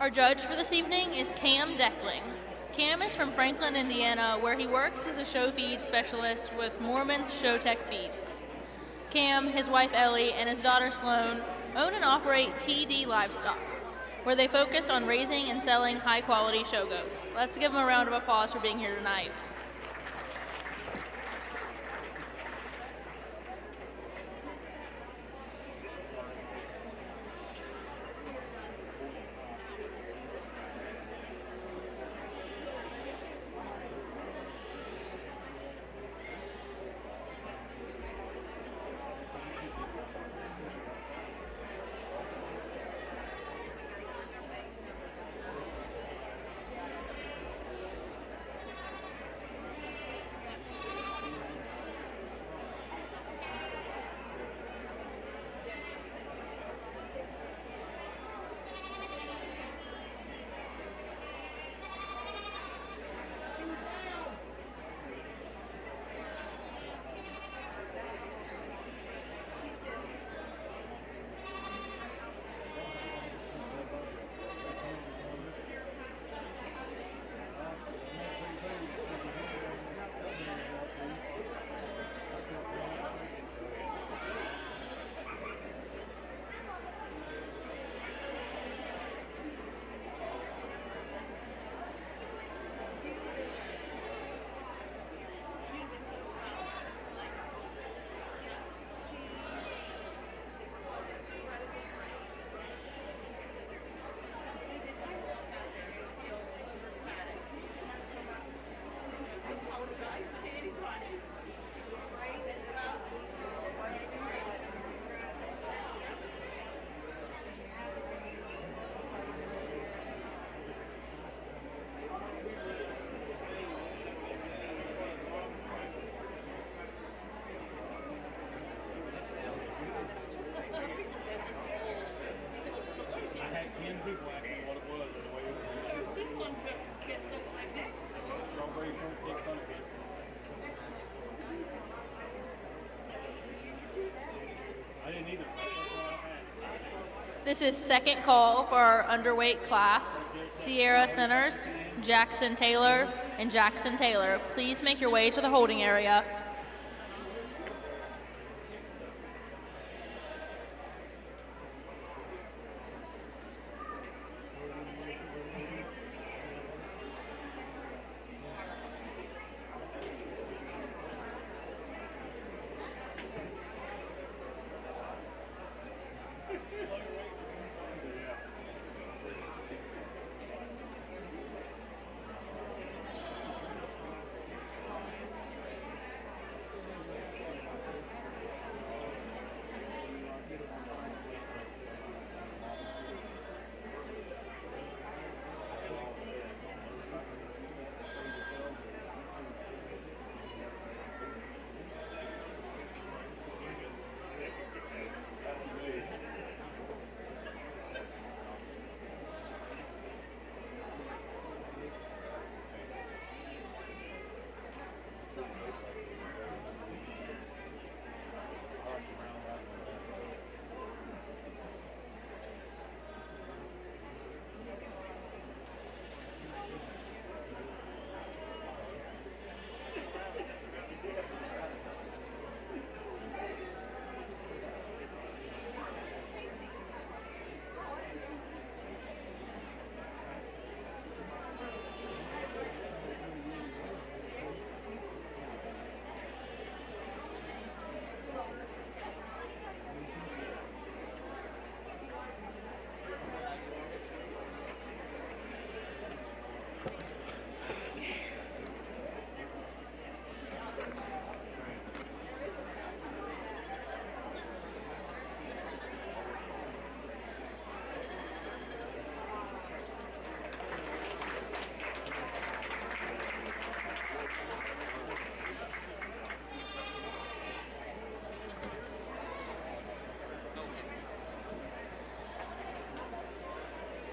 Our judge for this evening is Cam Deckling. Cam is from Franklin, Indiana, where he works as a show feed specialist with Mormon's Showtech Feeds. Cam, his wife Ellie, and his daughter Sloan own and operate TD Livestock, where they focus on raising and selling high-quality show goats. Let's give them a round of applause for being here tonight. This is second call for our underweight class. Sierra Centers, Jackson Taylor, and Jackson Taylor. Please make your way to the holding area.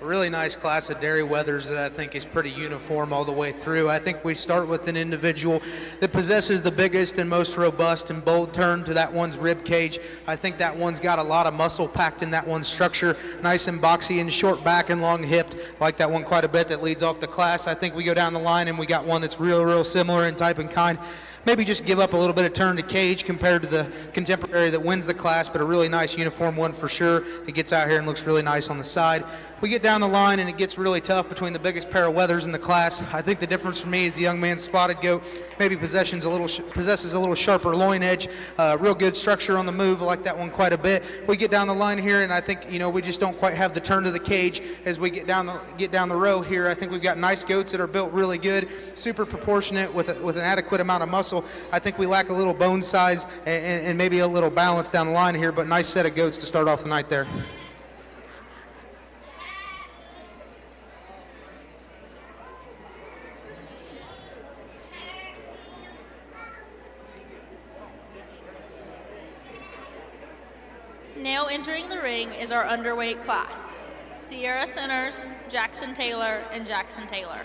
really nice class of dairy weathers that I think is pretty uniform all the way through. I think we start with an individual that possesses the biggest and most robust and bold turn to that one's rib cage. I think that one's got a lot of muscle packed in that one's structure, nice and boxy and short back and long hipped. Like that one quite a bit that leads off the class. I think we go down the line and we got one that's real similar in type and kind. Maybe just give up a little bit of turn to cage compared to the contemporary that wins the class, but a really nice uniform one for sure. It gets out here and looks really nice on the side. We get down the line and it gets really tough between the biggest pair of weathers in the class. I think the difference for me is the young man's spotted goat maybe possesses a little sharper loin edge, real good structure on the move. I like that one quite a bit. We get down the line here and I think we just don't quite have the turn to the cage as we get down the row here. I think we've got nice goats that are built really good, super proportionate with an adequate amount of muscle. I think we lack a little bone size and maybe a little balance down the line here, but nice set of goats to start off the night there. Now entering the ring is our underweight class: Sierra Centers, Jackson Taylor, and Jackson Taylor.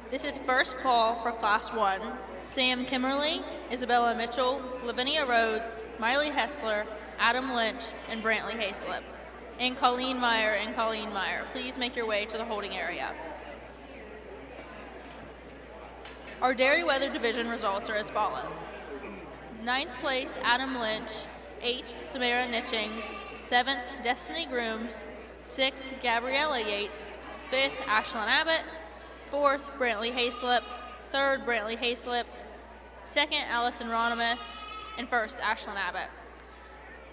This is first call for Class 1. Sam Kimmerly, Isabella Mitchell, Lavinia Rhodes, Miley Hessler, Adam Lynch, and Brantley Hayslip. And Colleen Meyer. Please make your way to the holding area. Our dairy weather division results are as follow. 9th place, Adam Lynch. 8th, Samara Nitching. 7th, Destiny Grooms. 6th, Gabriella Yates. 5th, Ashlyn Abbott. 4th, Brantley Hayslip. 3rd, Brantley Hayslip. 2nd, Allison Ronimus. And 1st, Ashlyn Abbott.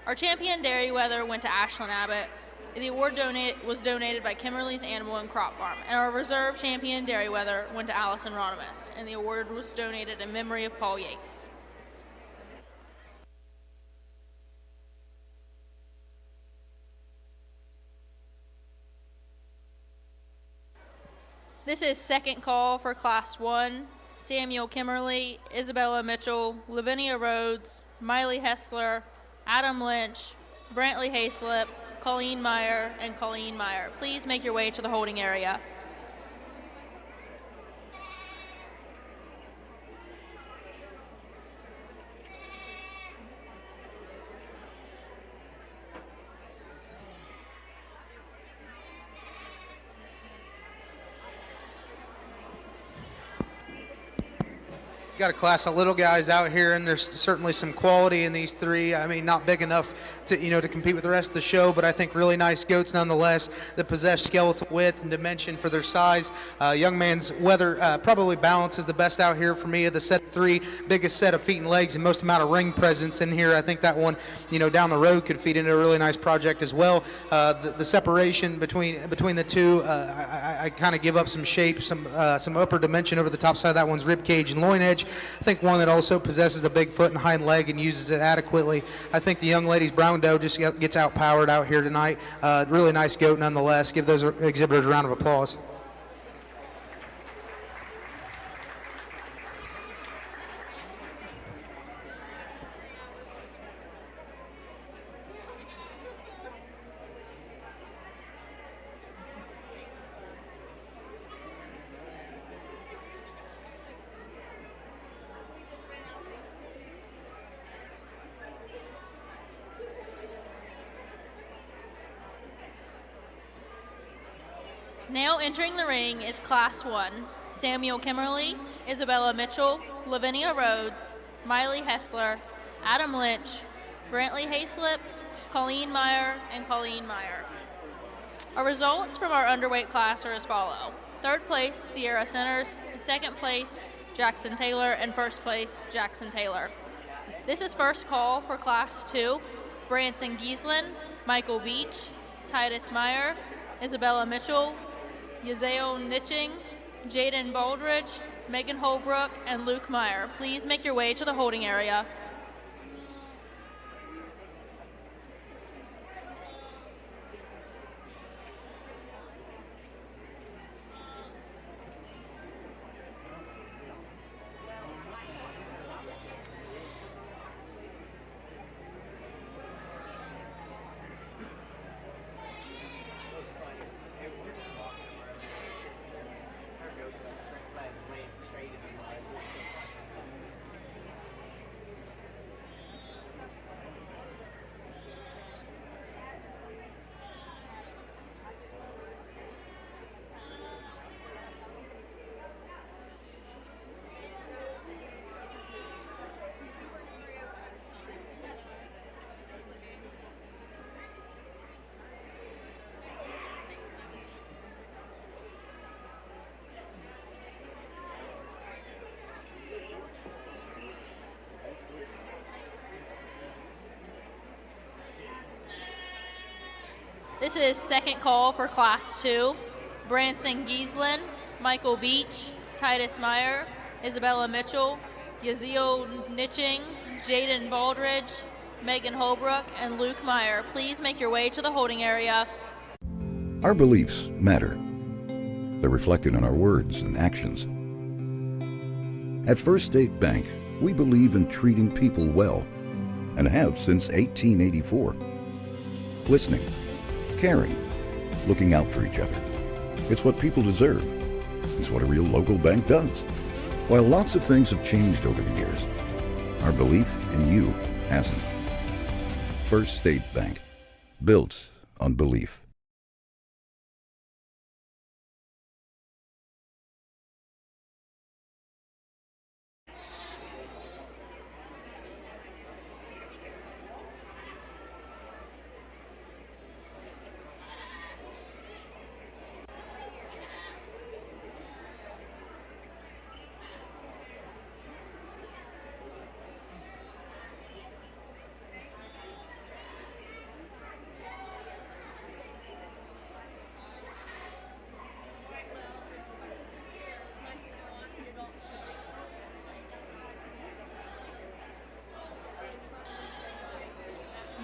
Our champion dairy weather went to Ashlyn Abbott. The award was donated by Kimberly's Animal and Crop Farm. And our reserve champion dairy weather went to Allison Ronimus. And the award was donated in memory of Paul Yates. This is second call for Class 1. Samuel Kimmerly, Isabella Mitchell, Lavinia Rhodes, Miley Hessler, Adam Lynch, Brantley Hayslip, Colleen Meyer, and Colleen Meyer. Please make your way to the holding area. Got a class of little guys out here, and there's certainly some quality in these three. I mean, not big enough to compete with the rest of the show, but I think really nice goats nonetheless that possess skeletal width and dimension for their size. Young man's weather probably balances the best out here for me of the set of three, biggest set of feet and legs and most amount of ring presence in here. I think that one, down the road could feed into a really nice project as well. The separation between the two, I kind of give up some shape, some upper dimension over the top side of that one's rib cage and loin edge. I think one that also possesses a big foot and hind leg and uses it adequately. I think the young lady's brown doe just gets outpowered out here tonight. Really nice goat nonetheless. Give those exhibitors a round of applause. Now entering the ring is Class 1. Samuel Kimmerly, Isabella Mitchell, Lavinia Rhodes, Miley Hessler, Adam Lynch, Brantley Hayslip, Colleen Meyer, and Colleen Meyer. Our results from our underweight class are as follow. 3rd place, Sierra Centers. 2nd place, Jackson Taylor. And 1st place, Jackson Taylor. This is first call for Class 2. Branson Gieslin, Michael Beach, Titus Meyer, Isabella Mitchell, Yazeo Nitching, Jaden Baldridge, Megan Holbrook, and Luke Meyer. Please make your way to the holding area. This is second call for Class 2. Branson Gieslin, Michael Beach, Titus Meyer, Isabella Mitchell, Yazeel Nitching, Jaden Baldridge, Megan Holbrook, and Luke Meyer. Please make your way to the holding area. Our beliefs matter. They're reflected in our words and actions. At First State Bank, we believe in treating people well, and have since 1884. Listening, caring, looking out for each other. It's what people deserve. It's what a real local bank does. While lots of things have changed over the years, our belief in you hasn't. First State Bank, built on belief.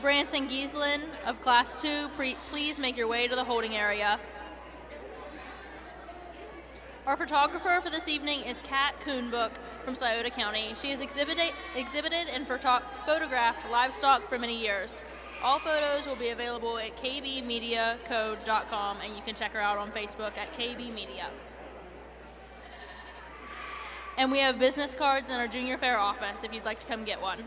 Branson Gieslin of Class 2, please make your way to the holding area. Our photographer for this evening is Kat Kuhnbook from Scioto County. She has exhibited and photographed livestock for many years. All photos will be available at kbmediacode.com, and you can check her out on Facebook at kbmedia. And we have business cards in our junior fair office if you'd like to come get one.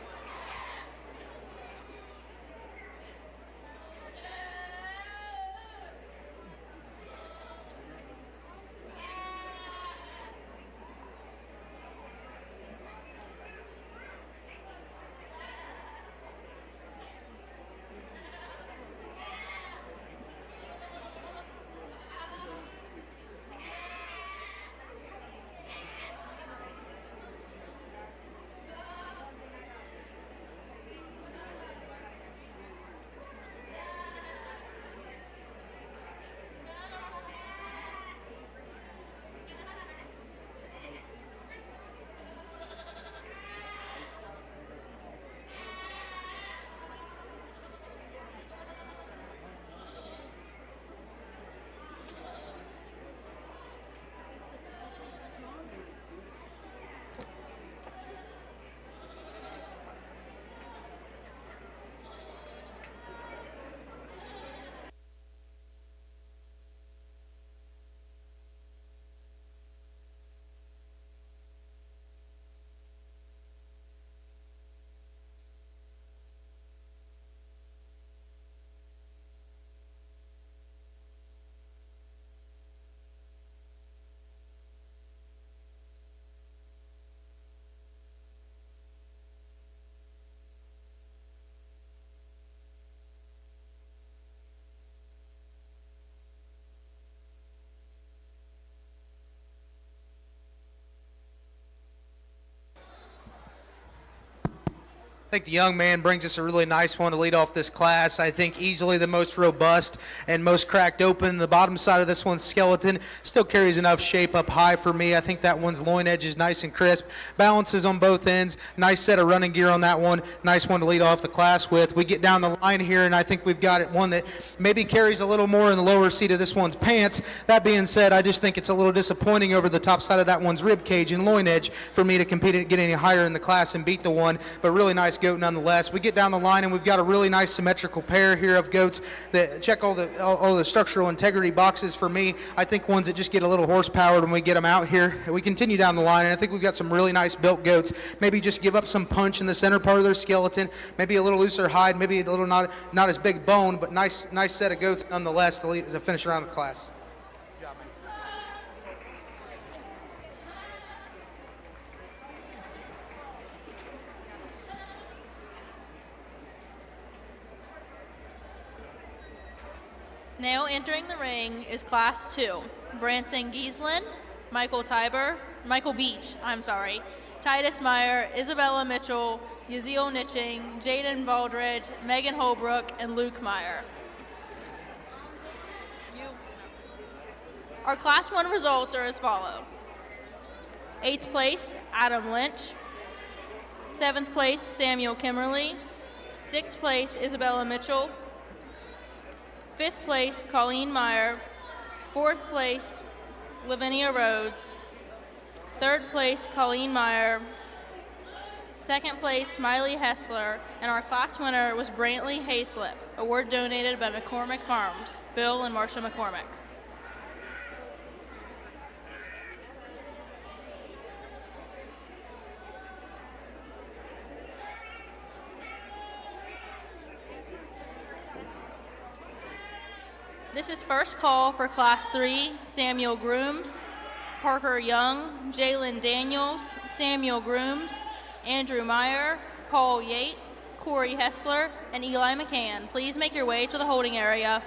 I think the young man brings us a really nice one to lead off this class. I think easily the most robust and most cracked open. The bottom side of this one's skeleton still carries enough shape up high for me. I think that one's loin edge is nice and crisp. Balances on both ends. Nice set of running gear on that one. Nice one to lead off the class with. We get down the line here, and I think we've got one that maybe carries a little more in the lower seat of this one's pants. That being said, I just think it's a little disappointing over the top side of that one's rib cage and loin edge for me to compete and get any higher in the class and beat the one, but really nice goat nonetheless. We get down the line and we've got a really nice symmetrical pair here of goats that check all the structural integrity boxes for me. I think ones that just get a little horsepower when we get them out here. We continue down the line, and I think we've got some really nice built goats. Maybe just give up some punch in the center part of their skeleton, maybe a little looser hide, maybe a little not as big bone, but nice set of goats nonetheless to finish around the class. Now entering the ring is Class 2. Branson Gieslin, Michael Beach, Titus Meyer, Isabella Mitchell, Yazeel Nitching, Jaden Baldridge, Megan Holbrook, and Luke Meyer. Our Class 1 results are as follow. 8th place, Adam Lynch. 7th place, Samuel Kimmerly. 6th place, Isabella Mitchell. 5th place, Colleen Meyer. 4th place, Lavinia Rhodes. 3rd place, Colleen Meyer. 2nd place, Miley Hessler. And our class winner was Brantley Hayslip, award donated by McCormick Farms, Bill and Marcia McCormick. This is first call for Class 3, Samuel Grooms, Parker Young, Jalen Daniels, Samuel Grooms, Andrew Meyer, Paul Yates, Corey Hessler, and Eli McCann. Please make your way to the holding area.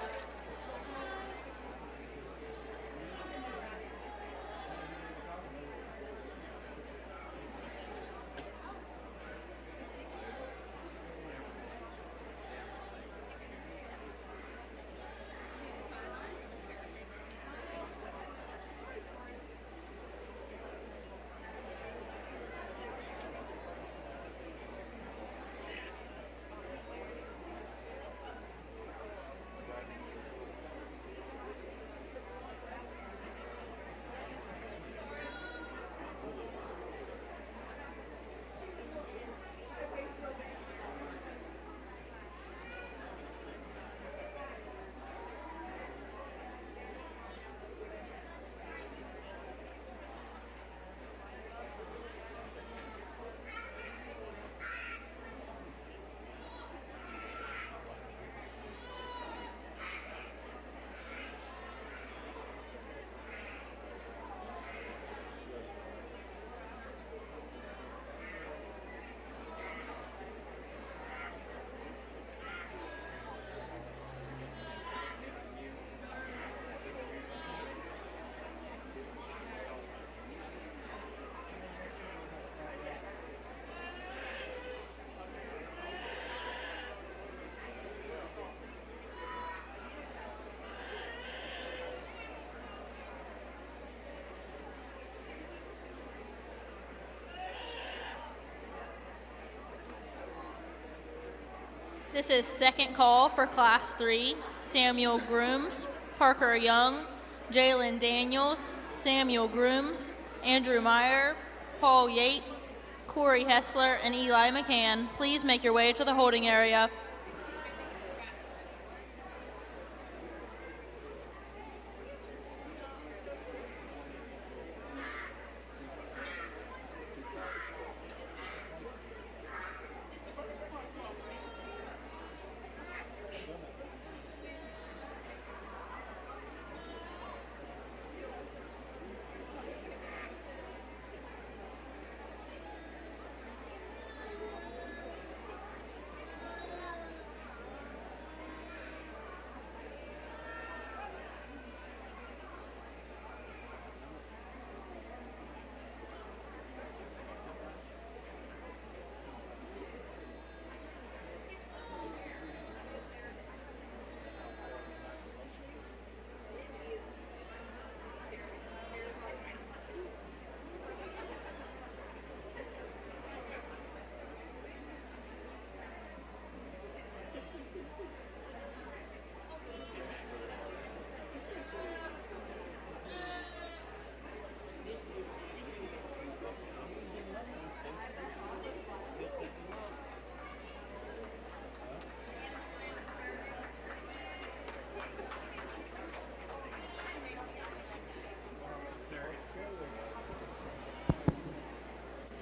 This is second call for Class 3, Samuel Grooms, Parker Young, Jalen Daniels, Samuel Grooms, Andrew Meyer, Paul Yates, Corey Hessler, and Eli McCann. Please make your way to the holding area.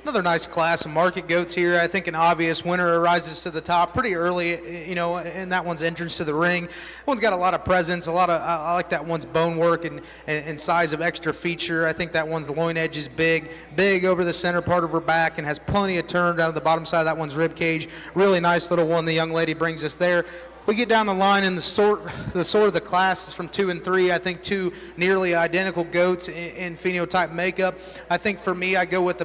Another nice class of market goats here. I think an obvious winner rises to the top pretty early, in that one's entrance to the ring. That one's got a lot of presence, I like that one's bone work and size of extra feature. I think that one's loin edge is big over the center part of her back and has plenty of turn down to the bottom side of that one's rib cage. Really nice little one the young lady brings us there. We get down the line, and the sort of the class is from 2 and 3. I think two nearly identical goats in phenotype makeup. I think for me, I go with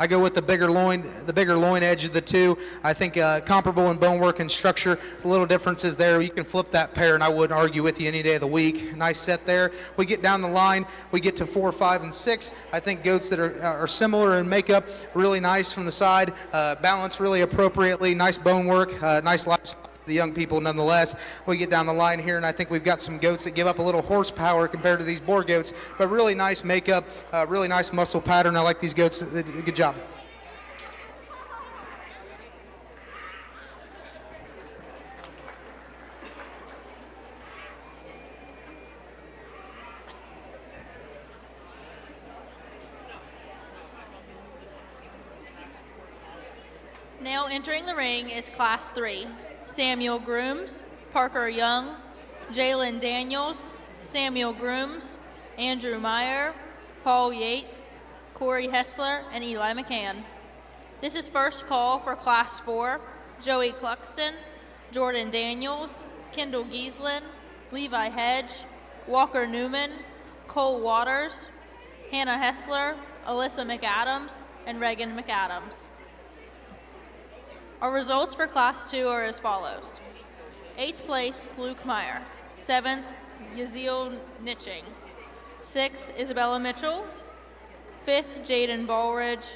I go with the bigger loin edge of the two. I think comparable in bone work and structure. The little differences there. You can flip that pair, and I wouldn't argue with you any day of the week. Nice set there. We get down the line. We get to 4, 5, and 6. I think goats that are similar in makeup, really nice from the side, balanced really appropriately. Nice bone work, nice lifestyle. The young people nonetheless. We get down the line here, and I think we've got some goats that give up a little horsepower compared to these boar goats, but really nice makeup, really nice muscle pattern. I like these goats. Good job. Now entering the ring is Class 3. Samuel Grooms, Parker Young, Jalen Daniels, Samuel Grooms, Andrew Meyer, Paul Yates, Corey Hessler, and Eli McCann. This is first call for Class 4. Joey Cluxton, Jordan Daniels, Kendall Gieslin, Levi Hedge, Walker Newman, Cole Waters, Hannah Hessler, Alyssa McAdams, and Reagan McAdams. Our results for Class 2 are as follows. 8th place, Luke Meyer. 7th, Yaziel Nitching. 6th, Isabella Mitchell. 5th, Jaden Ballridge.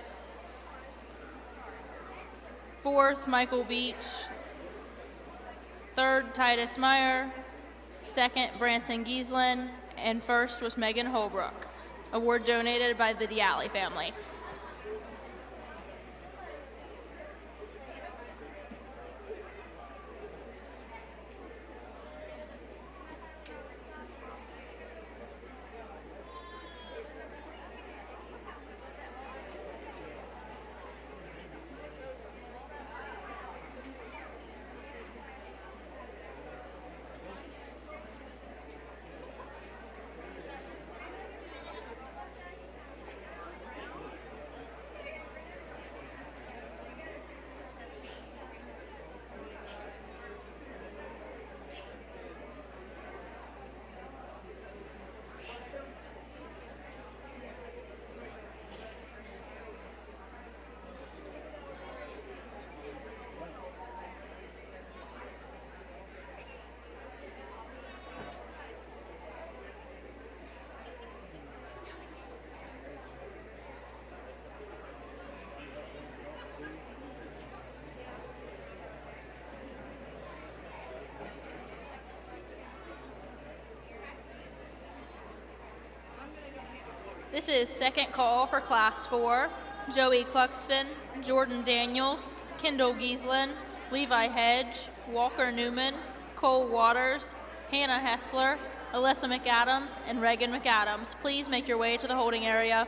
4th, Michael Beach. 3rd, Titus Meyer. 2nd, Branson Gieslin. And 1st was Megan Holbrook. Award donated by the Diali family. This is second call for Class 4. Joey Cluxton, Jordan Daniels, Kendall Gieslin, Levi Hedge, Walker Newman, Cole Waters, Hannah Hessler, Alyssa McAdams, and Reagan McAdams. Please make your way to the holding area.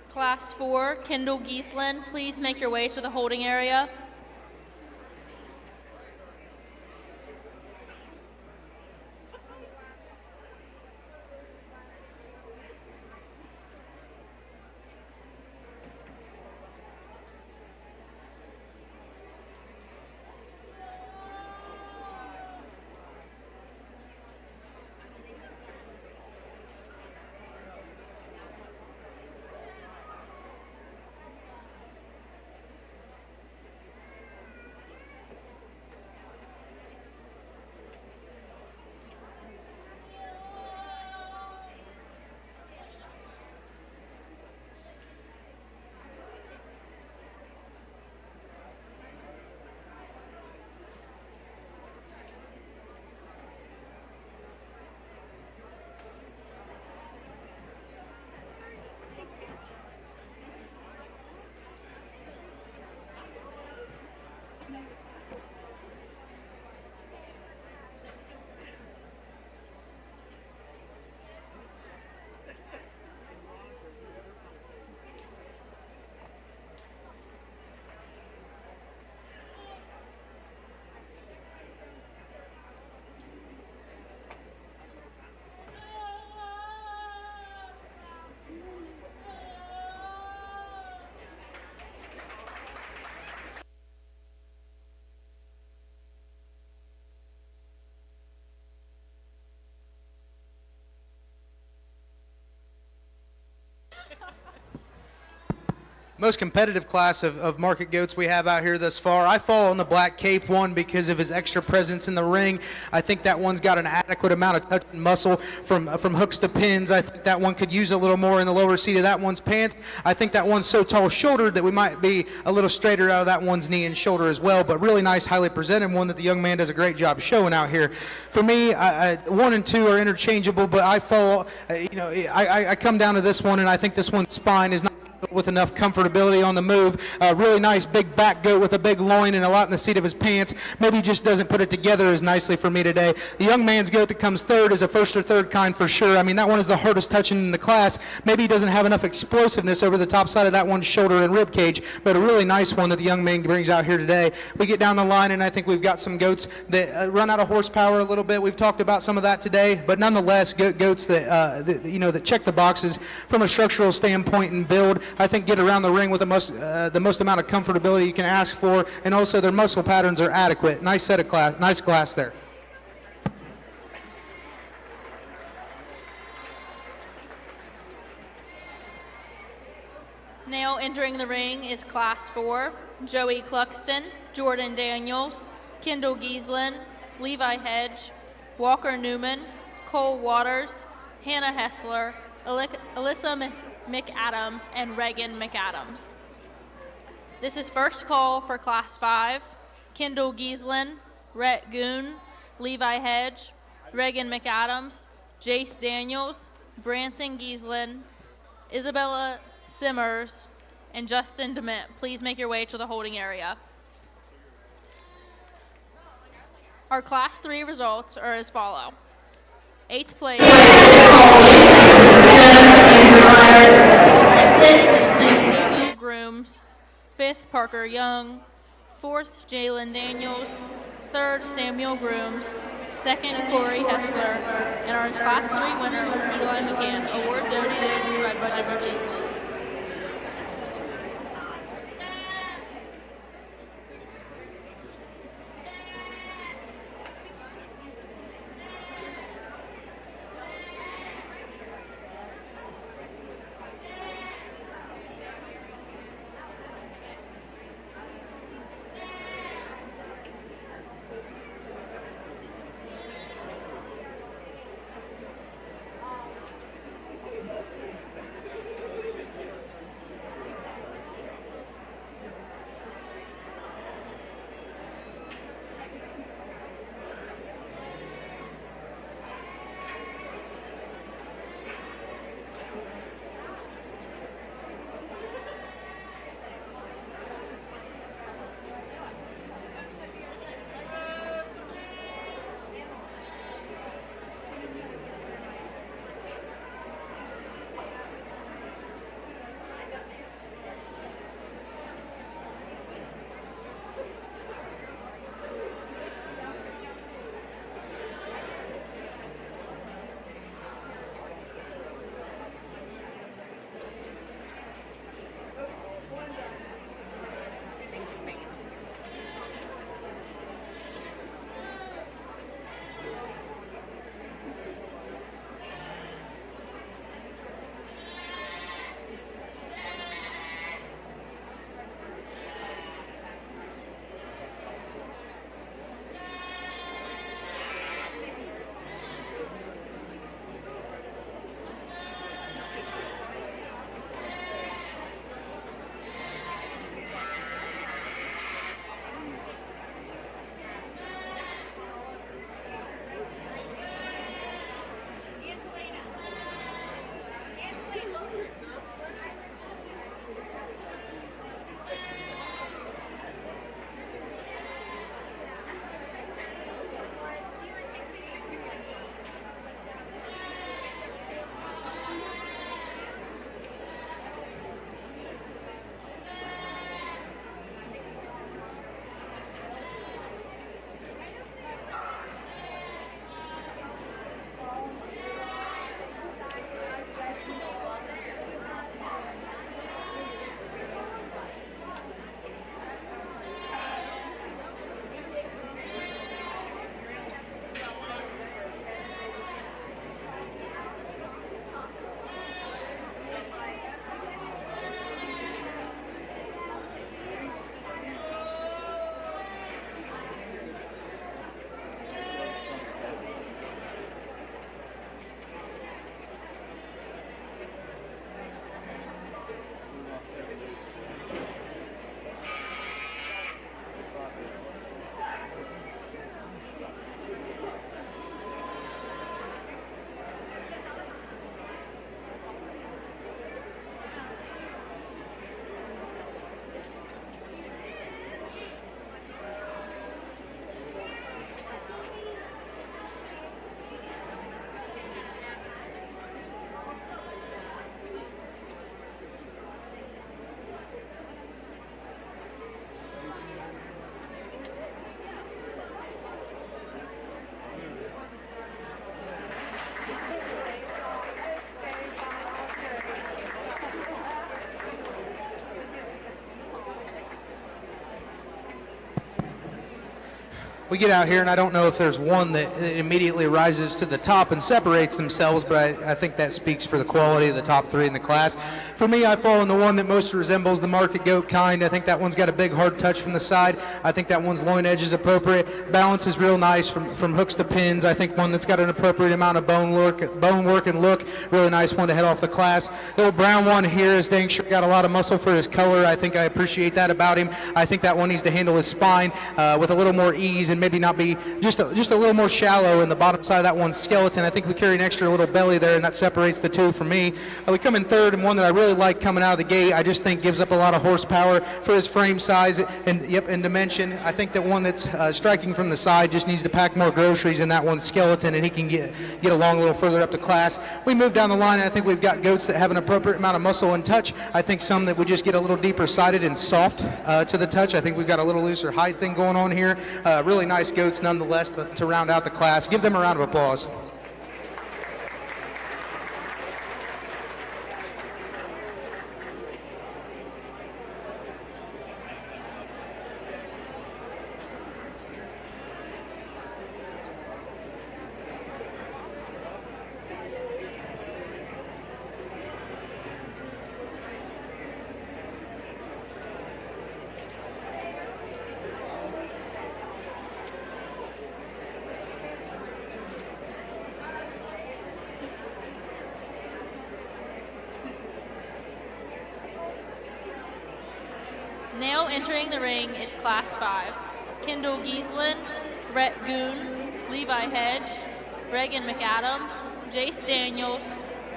Class 4, Kendall Gieslin, please make your way to the holding area. Most competitive class of market goats we have out here thus far. I fall on the Black Cape one because of his extra presence in the ring. I think that one's got an adequate amount of touch and muscle from hooks to pins. I think that one could use a little more in the lower seat of that one's pants. I think that one's so tall-shouldered that we might be a little straighter out of that one's knee and shoulder as well, but really nice, highly presented one that the young man does a great job showing out here. For me, 1 and 2 are interchangeable, but I fall, I come down to this one, and I think this one's spine is not with enough comfortability on the move. Really nice big back goat with a big loin and a lot in the seat of his pants. Maybe he just doesn't put it together as nicely for me today. The young man's goat that comes third is a first or third kind for sure. I mean, that one is the hardest touching in the class. Maybe he doesn't have enough explosiveness over the top side of that one's shoulder and rib cage, but a really nice one that the young man brings out here today. We get down the line, and I think we've got some goats that run out of horsepower a little bit. We've talked about some of that today, but nonetheless, goats that check the boxes from a structural standpoint and build. I think get around the ring with the most amount of comfortability you can ask for, and also their muscle patterns are adequate. Nice set of class, nice class there. Now entering the ring is Class 4, Joey Cluxton, Jordan Daniels, Kendall Gieslin, Levi Hedge, Walker Newman, Cole Waters, Hannah Hessler, Alyssa McAdams, and Reagan McAdams. This is first call for Class 5, Kendall Gieslin, Rhett Goon, Levi Hedge, Reagan McAdams, Jace Daniels, Branson Gieslin, Isabella Simmers, and Justin DeMint. Please make your way to the holding area. Our Class 3 results are as follow. 8th place, Samuel Grooms. 5th, Parker Young. 4th, Jalen Daniels. 3rd, Samuel Grooms. 2nd, Corey Hessler. And our Class 3 winner was Eli McCann. Award donated by Budget Boutique. We get out here, and I don't know if there's one that immediately rises to the top and separates themselves, but I think that speaks for the quality of the top three in the class. For me, I fall in the one that most resembles the market goat kind. I think that one's got a big hard touch from the side. I think that one's loin edge is appropriate. Balance is real nice from hooks to pins. I think one that's got an appropriate amount of bone work and look. Really nice one to head off the class. The little brown one here is dang sure got a lot of muscle for his color. I think I appreciate that about him. I think that one needs to handle his spine with a little more ease and maybe not be just a little more shallow in the bottom side of that one's skeleton. I think we carry an extra little belly there, and that separates the two for me. We come in third, and one that I really like coming out of the gate, I just think gives up a lot of horsepower for his frame size and dimension. I think that one that's striking from the side just needs to pack more groceries in that one's skeleton, and he can get along a little further up the class. We move down the line, and I think we've got goats that have an appropriate amount of muscle and touch. I think some that would just get a little deeper sided and soft to the touch. I think we've got a little looser height thing going on here. Really nice goats nonetheless to round out the class. Give them a round of applause. Now entering the ring is Class 5. Kendall Gieslin, Rhett Goon, Levi Hedge, Reagan McAdams, Jace Daniels,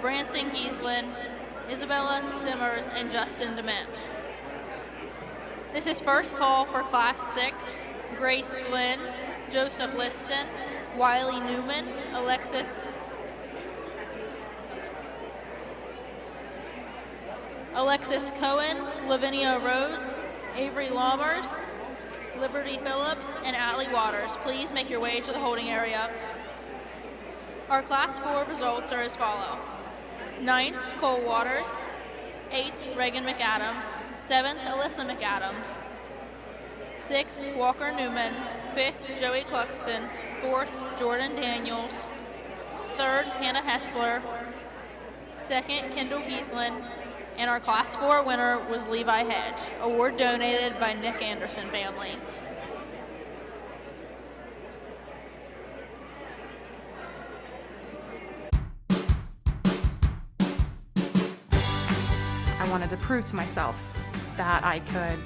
Branson Gieslin, Isabella Simmers, and Justin DeMint. This is first call for Class 6. Grace Glenn, Joseph Liston, Wiley Newman, Alexis Cohen, Lavinia Rhodes, Avery Lammers, Liberty Phillips, and Allie Waters. Please make your way to the holding area. Our Class 4 results are as follow. 9th, Cole Waters. 8th, Reagan McAdams. 7th, Alyssa McAdams. 6th, Walker Newman. 5th, Joey Cluxton. 4th, Jordan Daniels. 3rd, Hannah Hessler. 2nd, Kendall Gieslin. And our Class 4 winner was Levi Hedge. Award donated by Nick Anderson family. I wanted to prove to myself that I could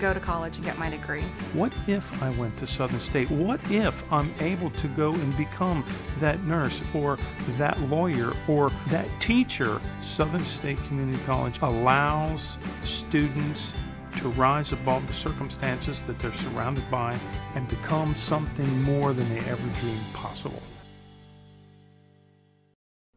go to college and get my degree. What if I went to Southern State? What if I'm able to go and become that nurse or that lawyer or that teacher? Southern State Community College allows students to rise above the circumstances that they're surrounded by and become something more than they ever dreamed possible.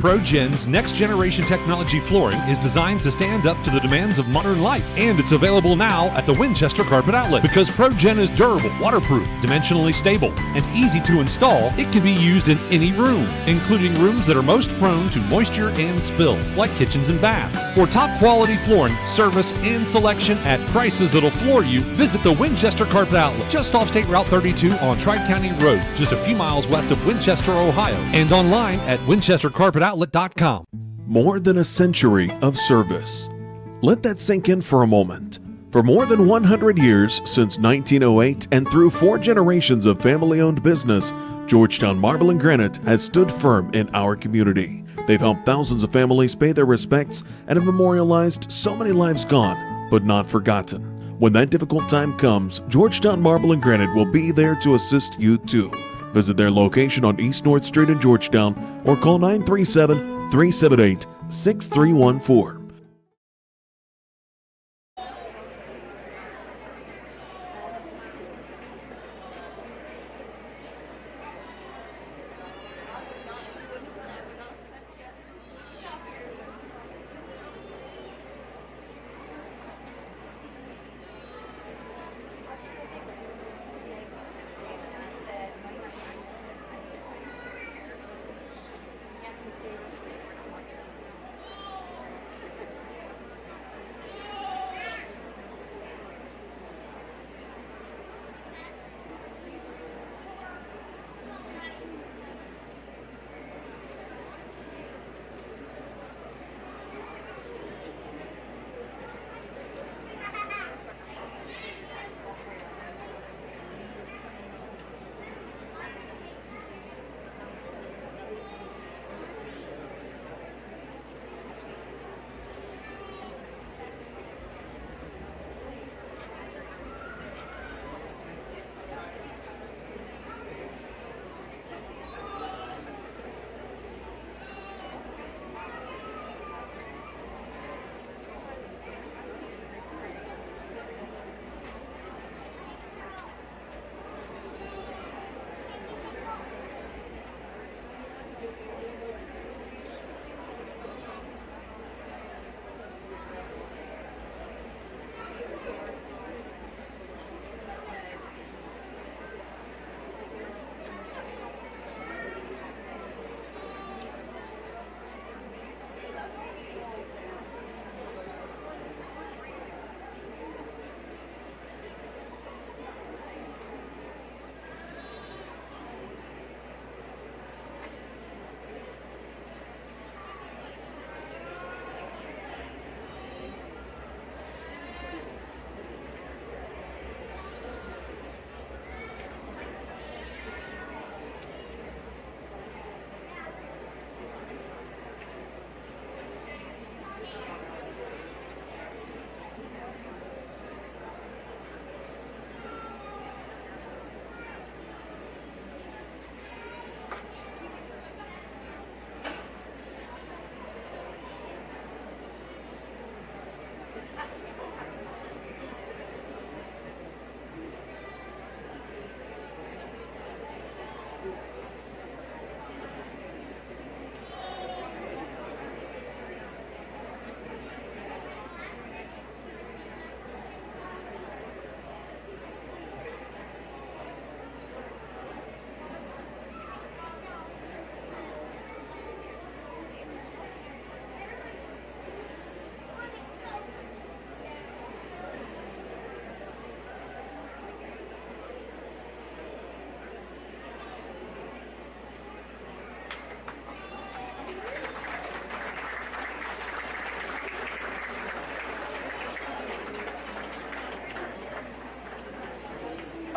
ProGen's next-generation technology flooring is designed to stand up to the demands of modern life, and it's available now at the Winchester Carpet Outlet. Because ProGen is durable, waterproof, dimensionally stable, and easy to install, it can be used in any room, including rooms that are most prone to moisture and spills, like kitchens and baths. For top-quality flooring, service, and selection at prices that'll floor you, visit the Winchester Carpet Outlet, just off State Route 32 on Tri-County Road, just a few miles west of Winchester, Ohio, and online at winchestercarpetoutlet.com. More than a century of service. Let that sink in for a moment. For more than 100 years, since 1908, and through 4 generations of family-owned business, Georgetown Marble and Granite has stood firm in our community. They've helped thousands of families pay their respects and have memorialized so many lives gone, but not forgotten. When that difficult time comes, Georgetown Marble and Granite will be there to assist you too. Visit their location on East North Street in Georgetown or call 937-378-6314.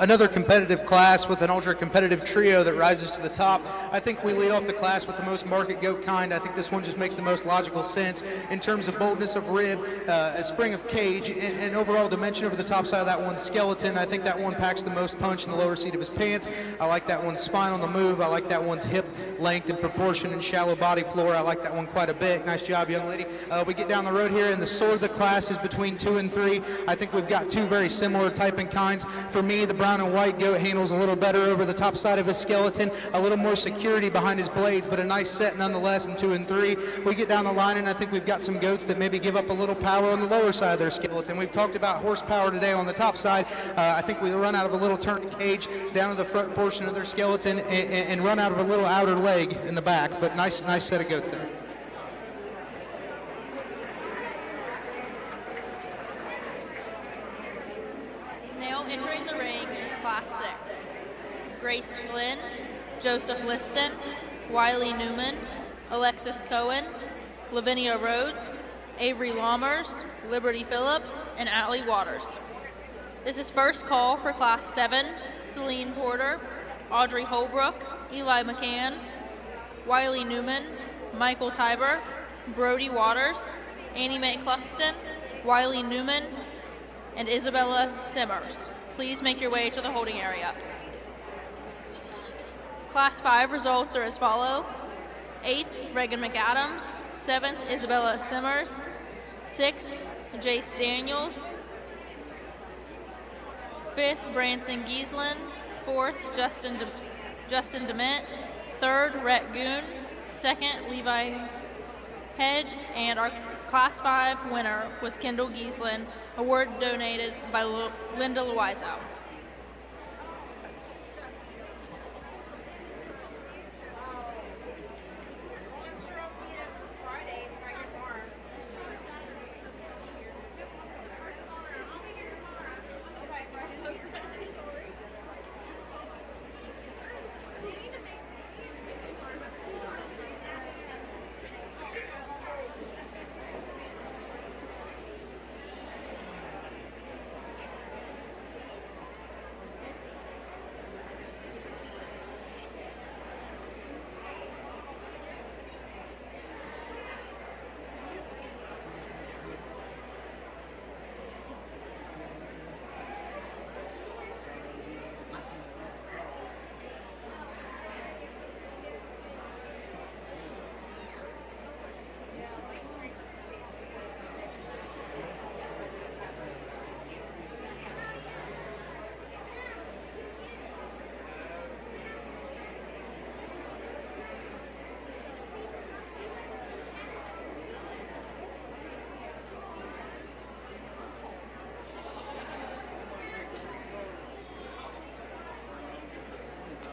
another competitive class with an ultra-competitive trio that rises to the top. I think we lead off the class with the most market goat kind. I think this one just makes the most logical sense in terms of boldness of rib, a spring of cage, and overall dimension over the top side of that one's skeleton. I think that one packs the most punch in the lower seat of his pants. I like that one's spine on the move. I like that one's hip length and proportion and shallow body floor. I like that one quite a bit. Nice job, young lady. We get down the road here, and the sword of the class is between 2 and 3. I think we've got two very similar type and kinds. For me, the brown and white goat handles a little better over the top side of his skeleton, a little more security behind his blades, but a nice set nonetheless in 2 and 3. We get down the line, and I think we've got some goats that maybe give up a little power on the lower side of their skeleton. We've talked about horsepower today on the top side. I think we run out of a little turn cage down to the front portion of their skeleton and run out of a little outer leg in the back, but nice set of goats there. Now entering the ring is Class 6. Grace Flynn, Joseph Liston, Wiley Newman, Alexis Cohen, Lavinia Rhodes, Avery Lammers, Liberty Phillips, and Allie Waters. This is first call for Class 7, Celine Porter, Audrey Holbrook, Eli McCann, Wiley Newman, Michael Tiber, Brody Waters, Annie Mae Cluxton, Wiley Newman, and Isabella Simmers. Please make your way to the holding area. Class 5 results are as follow. 8th, Reagan McAdams. 7th, Isabella Simmers. 6th, Jace Daniels. 5th, Branson Giesland. 4th, Justin Dement. 3rd, Rhett Goon. 2nd, Levi Hedge, and our Class 5 winner was Kendall Giesland, award donated by Linda Loiseau.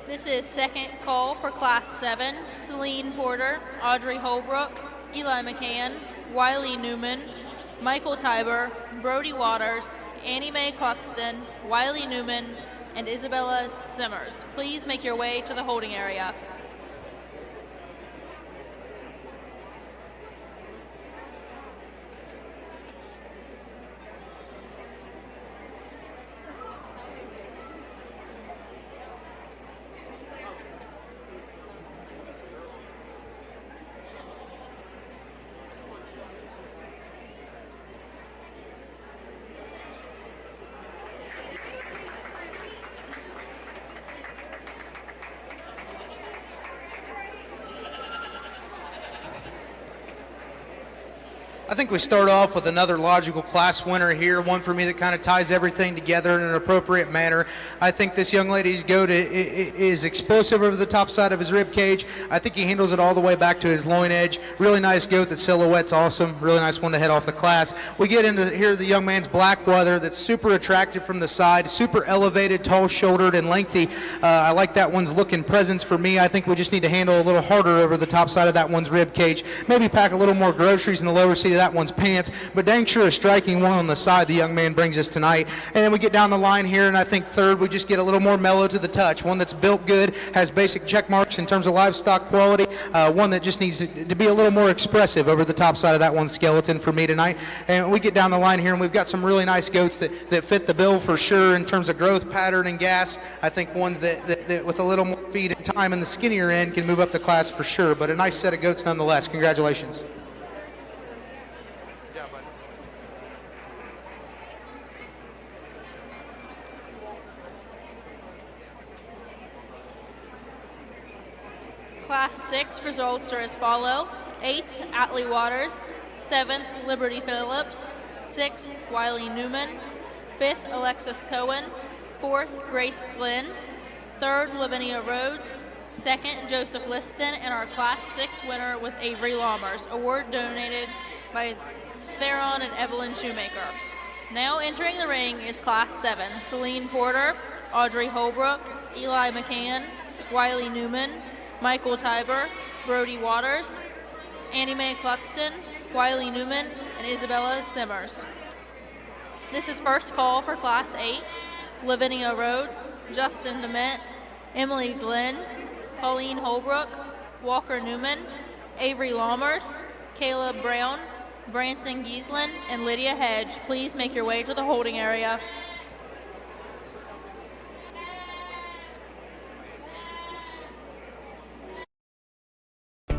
This is second call for Class 7, Celine Porter, Audrey Holbrook, Eli McCann, Wiley Newman, Michael Tiber, Brody Waters, Annie Mae Cluxton, Wiley Newman, and Isabella Simmers. Please make your way to the holding area. I think we start off with another logical class winner here, one for me that kind of ties everything together in an appropriate manner. I think this young lady's goat is explosive over the top side of his rib cage. I think he handles it all the way back to his loin edge. Really nice goat. That silhouette's awesome. Really nice one to head off the class. We get into here the young man's black weather that's super attractive from the side, super elevated, tall-shouldered, and lengthy. I like that one's look and presence for me. I think we just need to handle a little harder over the top side of that one's rib cage. Maybe pack a little more groceries in the lower seat of that that one's pants, but dang sure a striking one on the side the young man brings us tonight. And then we get down the line here, and I think third we just get a little more mellow to the touch. One that's built good, has basic check marks in terms of livestock quality, one that just needs to be a little more expressive over the top side of that one skeleton for me tonight. And we get down the line here, and we've got some really nice goats that fit the bill for sure in terms of growth pattern and gas. I think ones that with a little more feed and time in the skinnier end can move up the class for sure, but a nice set of goats nonetheless. Congratulations. Class 6 results are as follow. 8th, Atlee Waters. 7th, Liberty Phillips. 6th, Wiley Newman. 5th, Alexis Cohen. 4th, Grace Glenn. 3rd, Lavinia Rhodes. 2nd, Joseph Liston. And our Class 6 winner was Avery Lammers. Award donated by Theron and Evelyn Shoemaker. Now entering the ring is Class 7. Celine Porter, Audrey Holbrook, Eli McCann, Wiley Newman, Michael Tiber, Brody Waters, Annie Mae Cluxton, Wiley Newman, and Isabella Simmers. This is first call for Class 8. Lavinia Rhodes, Justin DeMent, Emily Glenn, Colleen Holbrook, Walker Newman, Avery Lammers, Caleb Brown, Branson Giesland, and Lydia Hedge. Please make your way to the holding area.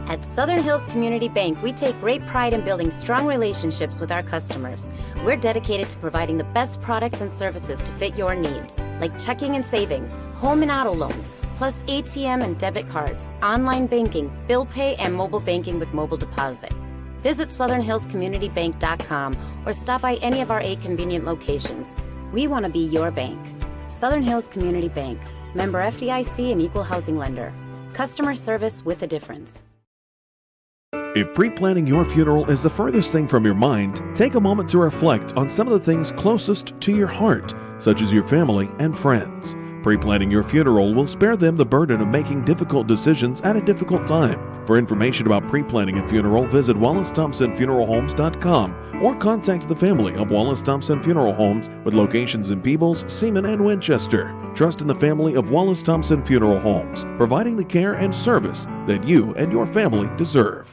At Southern Hills Community Bank, we take great pride in building strong relationships with our customers. We're dedicated to providing the best products and services to fit your needs, like checking and savings, home and auto loans, plus ATM and debit cards, online banking, bill pay, and mobile banking with mobile deposit. Visit SouthernHillsCommunityBank.com or stop by any of our 8 convenient locations. We want to be your bank. Southern Hills Community Bank, member FDIC and equal housing lender. Customer service with a difference. If pre-planning your funeral is the furthest thing from your mind, take a moment to reflect on some of the things closest to your heart, such as your family and friends. Pre-planning your funeral will spare them the burden of making difficult decisions at a difficult time. For information about pre-planning a funeral, visit WallaceThompsonFuneralHomes.com or contact the family of Wallace Thompson Funeral Homes with locations in Peebles, Seaman, and Winchester. Trust in the family of Wallace Thompson Funeral Homes, providing the care and service that you and your family deserve.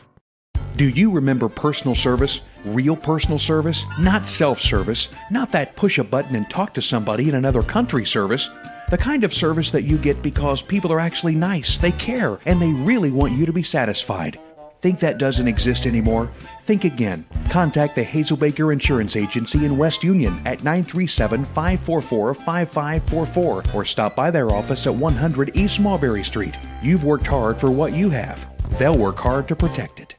Do you remember personal service? Real personal service? Not self-service. Not that push a button and talk to somebody in another country service. The kind of service that you get because people are actually nice, they care, and they really want you to be satisfied. Think that doesn't exist anymore? Think again. Contact the Hazelbaker Insurance Agency in West Union at 937-544-5544 or stop by their office at 100 East Mulberry Street. You've worked hard for what you have. They'll work hard to protect it.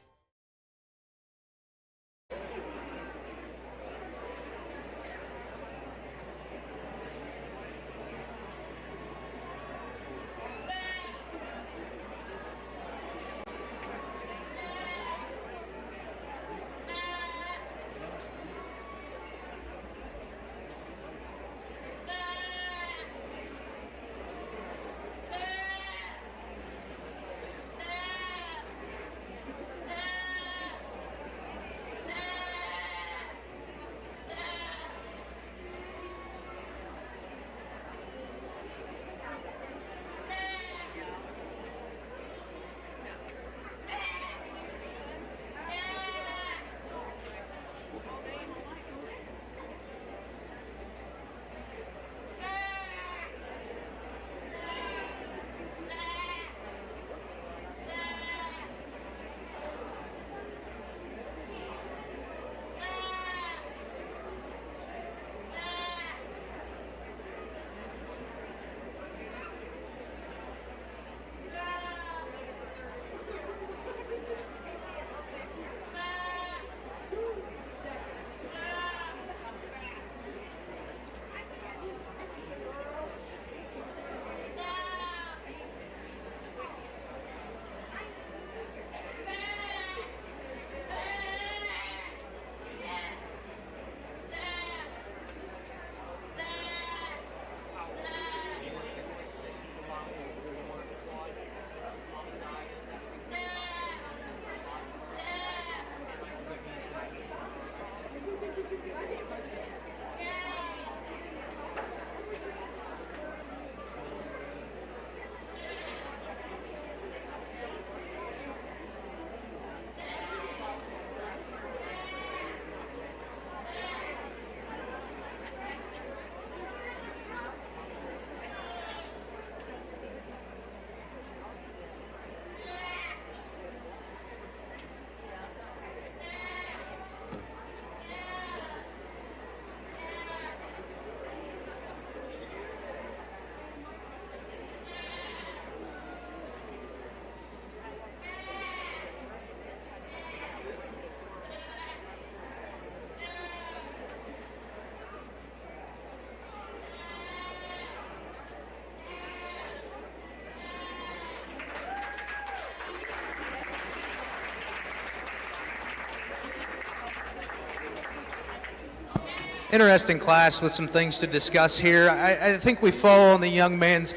interesting class with some things to discuss here. I think we fall on the young man's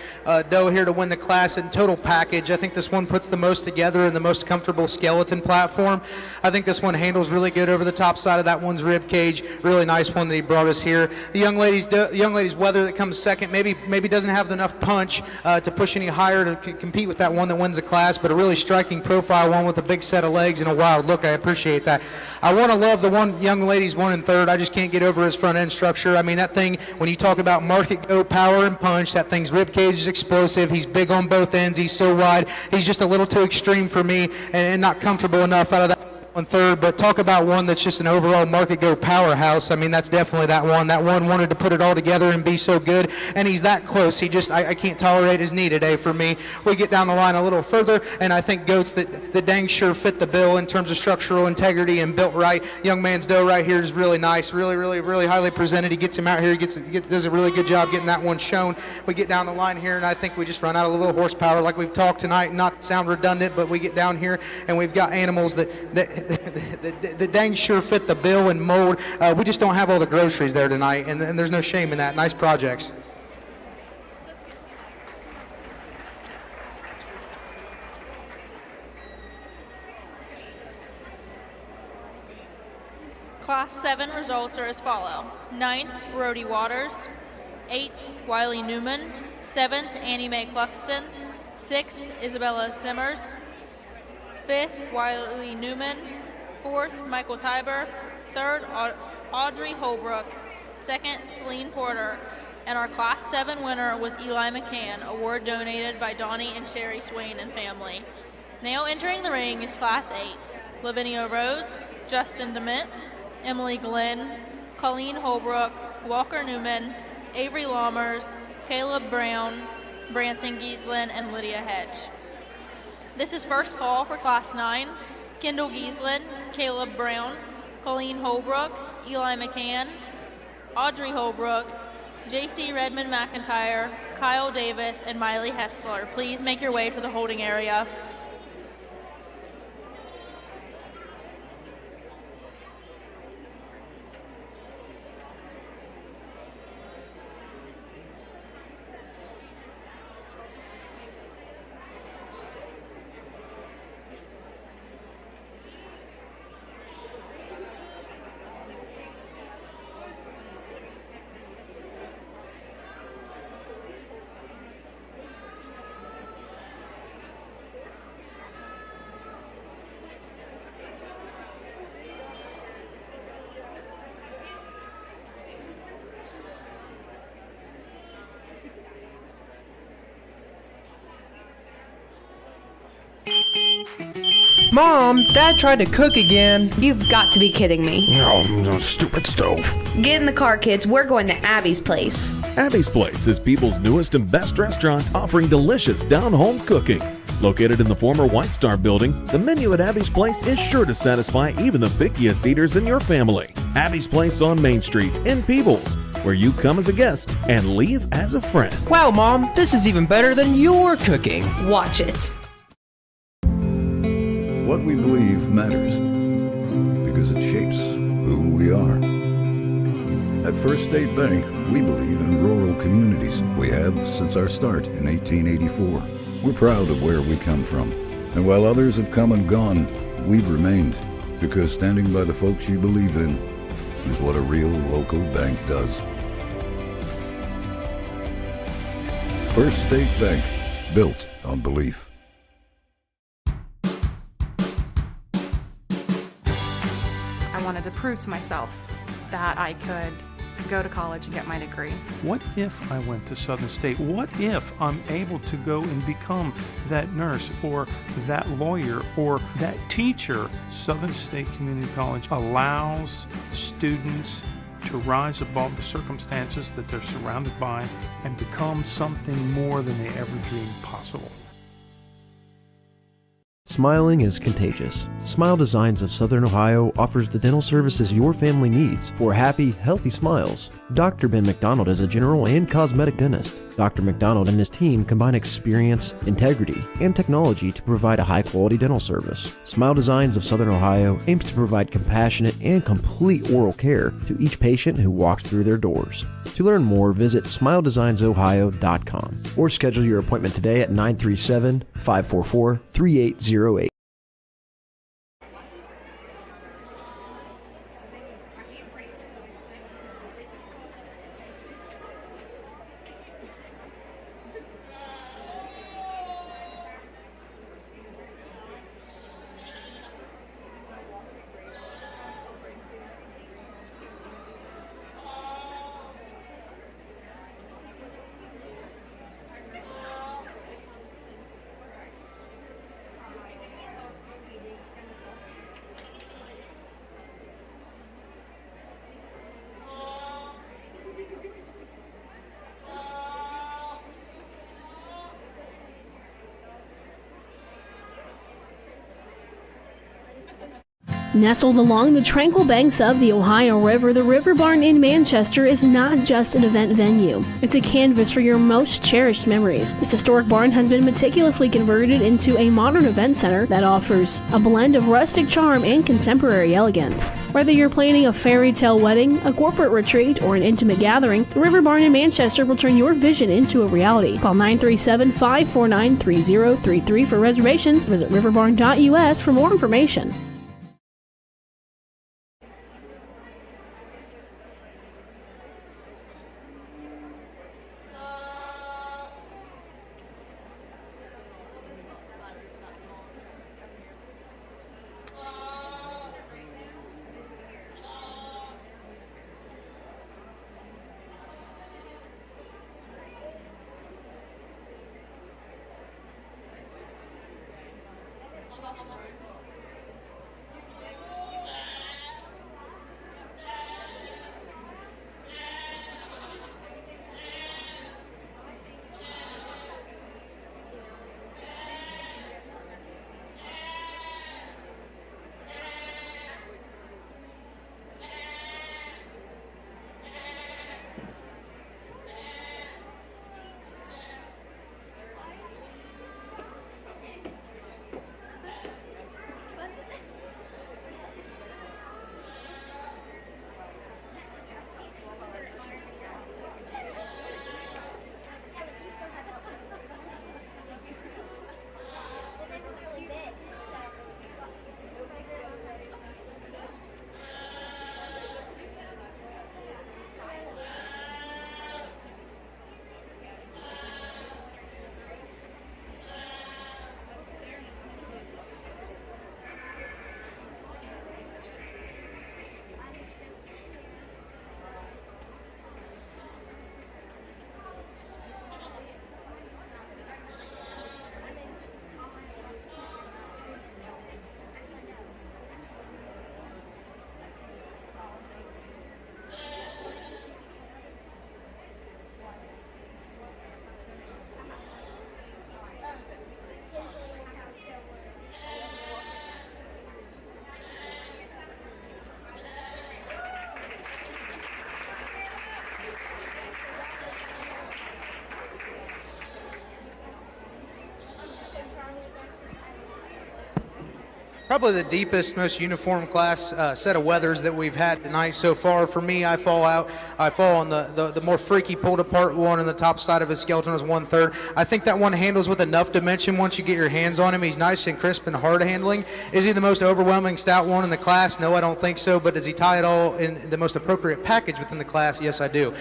dough here to win the class in total package. I think this one puts the most together in the most comfortable skeleton platform. I think this one handles really good over the top side of that one's rib cage. Really nice one that he brought us here. The young lady's weather that comes second maybe doesn't have enough punch to push any higher to compete with that one that wins the class, but a really striking profile one with a big set of legs and a wild look. I appreciate that. I want to love the one young lady's 1 and 3rd. I just can't get over his front end structure. I mean, that thing, when you talk about market go power and punch, that thing's rib cage is explosive. He's big on both ends. He's so wide. He's just a little too extreme for me and not comfortable enough out of that 1/3, but talk about one that's just an overall market go powerhouse. I mean, that's definitely that one. That one wanted to put it all together and be so good, and he's that close. I can't tolerate his knee today for me. We get down the line a little further, and I think goats that dang sure fit the bill in terms of structural integrity and built right. Young man's dough right here is really nice, really highly presented. He gets him out here. He does a really good job getting that one shown. We get down the line here, and I think we just run out of a little horsepower like we've talked tonight. Not to sound redundant, but we get down here, and we've got animals that dang sure fit the bill and mold. We just don't have all the groceries there tonight, and there's no shame in that. Nice projects. Class 7 results are as follow. 9th, Brody Waters. 8th, Wiley Newman. 7th, Annie Mae Cluxton. 6th, Isabella Simmers. 5th, Wiley Newman. 4th, Michael Tiber. 3rd, Audrey Holbrook. 2nd, Celine Porter. And our Class 7 winner was Eli McCann, award donated by Donnie and Sherry Swain and family. Now entering the ring is Class 8. Lavinia Rhodes, Justin DeMint, Emily Glenn, Colleen Holbrook, Walker Newman, Avery Lammers, Caleb Brown, Branson Gieslin, and Lydia Hedge. This is first call for Class 9. Kendall Gieslin, Caleb Brown, Colleen Holbrook, Eli McCann, Audrey Holbrook, JC Redmond McIntyre, Kyle Davis, and Miley Hessler. Please make your way to the holding area. Mom, Dad tried to cook again. You've got to be kidding me. Oh, stupid stove. Get in the car, kids. We're going to Abby's place. Abby's Place is people's newest and best restaurant, offering delicious down-home cooking. Located in the former White Star building, the menu at Abby's Place is sure to satisfy even the pickiest eaters in your family. Abby's Place on Main Street in Peebles, where you come as a guest and leave as a friend. Wow, Mom, this is even better than your cooking. Watch it. What we believe matters because it shapes who we are. At First State Bank, we believe in rural communities. We have since our start in 1884. We're proud of where we come from. And while others have come and gone, we've remained, because standing by the folks you believe in is what a real local bank does. First State Bank, built on belief. I wanted to prove to myself that I could go to college and get my degree. What if I went to Southern State? What if I'm able to go and become that nurse or that lawyer or that teacher? Southern State Community College allows students to rise above the circumstances that they're surrounded by and become something more than they ever dreamed possible. Smiling is contagious. Smile Designs of Southern Ohio offers the dental services your family needs for happy, healthy smiles. Dr. Ben McDonald is a general and cosmetic dentist. Dr. McDonald and his team combine experience, integrity, and technology to provide a high-quality dental service. Smile Designs of Southern Ohio aims to provide compassionate and complete oral care to each patient who walks through their doors. To learn more, visit smiledesignsohio.com or schedule your appointment today at 937-544-3808. Nestled along the tranquil banks of the Ohio River, the River Barn in Manchester is not just an event venue. It's a canvas for your most cherished memories. This historic barn has been meticulously converted into a modern event center that offers a blend of rustic charm and contemporary elegance. Whether you're planning a fairy tale wedding, a corporate retreat, or an intimate gathering, the River Barn in Manchester will turn your vision into a reality. Call 937-549-3033 for reservations. Visit riverbarn.us for more information. Probably the deepest, most uniform class set of weathers that we've had tonight so far. For me, I fall on the more freaky pulled apart one on the top side of his skeleton is 1/3. I think that one handles with enough dimension once you get your hands on him. He's nice and crisp and hard handling. Is he the most overwhelming stout one in the class? No, I don't think so, but does he tie it all in the most appropriate package within the class? Yes, I do.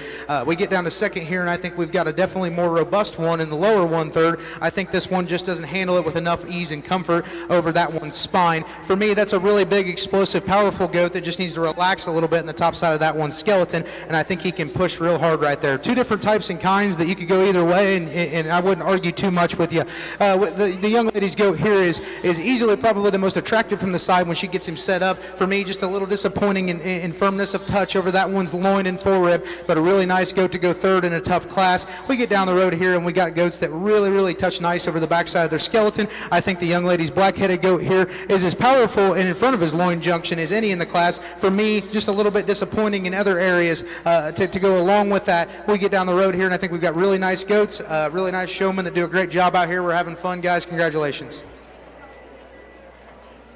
We get down to second here, and I think we've got a definitely more robust one in the lower 1/3. I think this one just doesn't handle it with enough ease and comfort over that one's spine. line. For me, that's a really big, explosive, powerful goat that just needs to relax a little bit in the top side of that one skeleton, and I think he can push real hard right there. Two different types and kinds that you could go either way, and I wouldn't argue too much with you. The young lady's goat here is easily probably the most attractive from the side when she gets him set up. For me, just a little disappointing in firmness of touch over that one's loin and forerib, but a really nice goat to go third in a tough class. We get down the road here and we got goats that really touch nice over the backside of their skeleton. I think the young lady's black-headed goat here is as powerful and in front of his loin junction as any in the class. For me, just a little bit disappointing in other areas to go along with that. We get down the road here and I think we've got really nice goats, really nice showmen that do a great job out here. We're having fun, guys. Congratulations.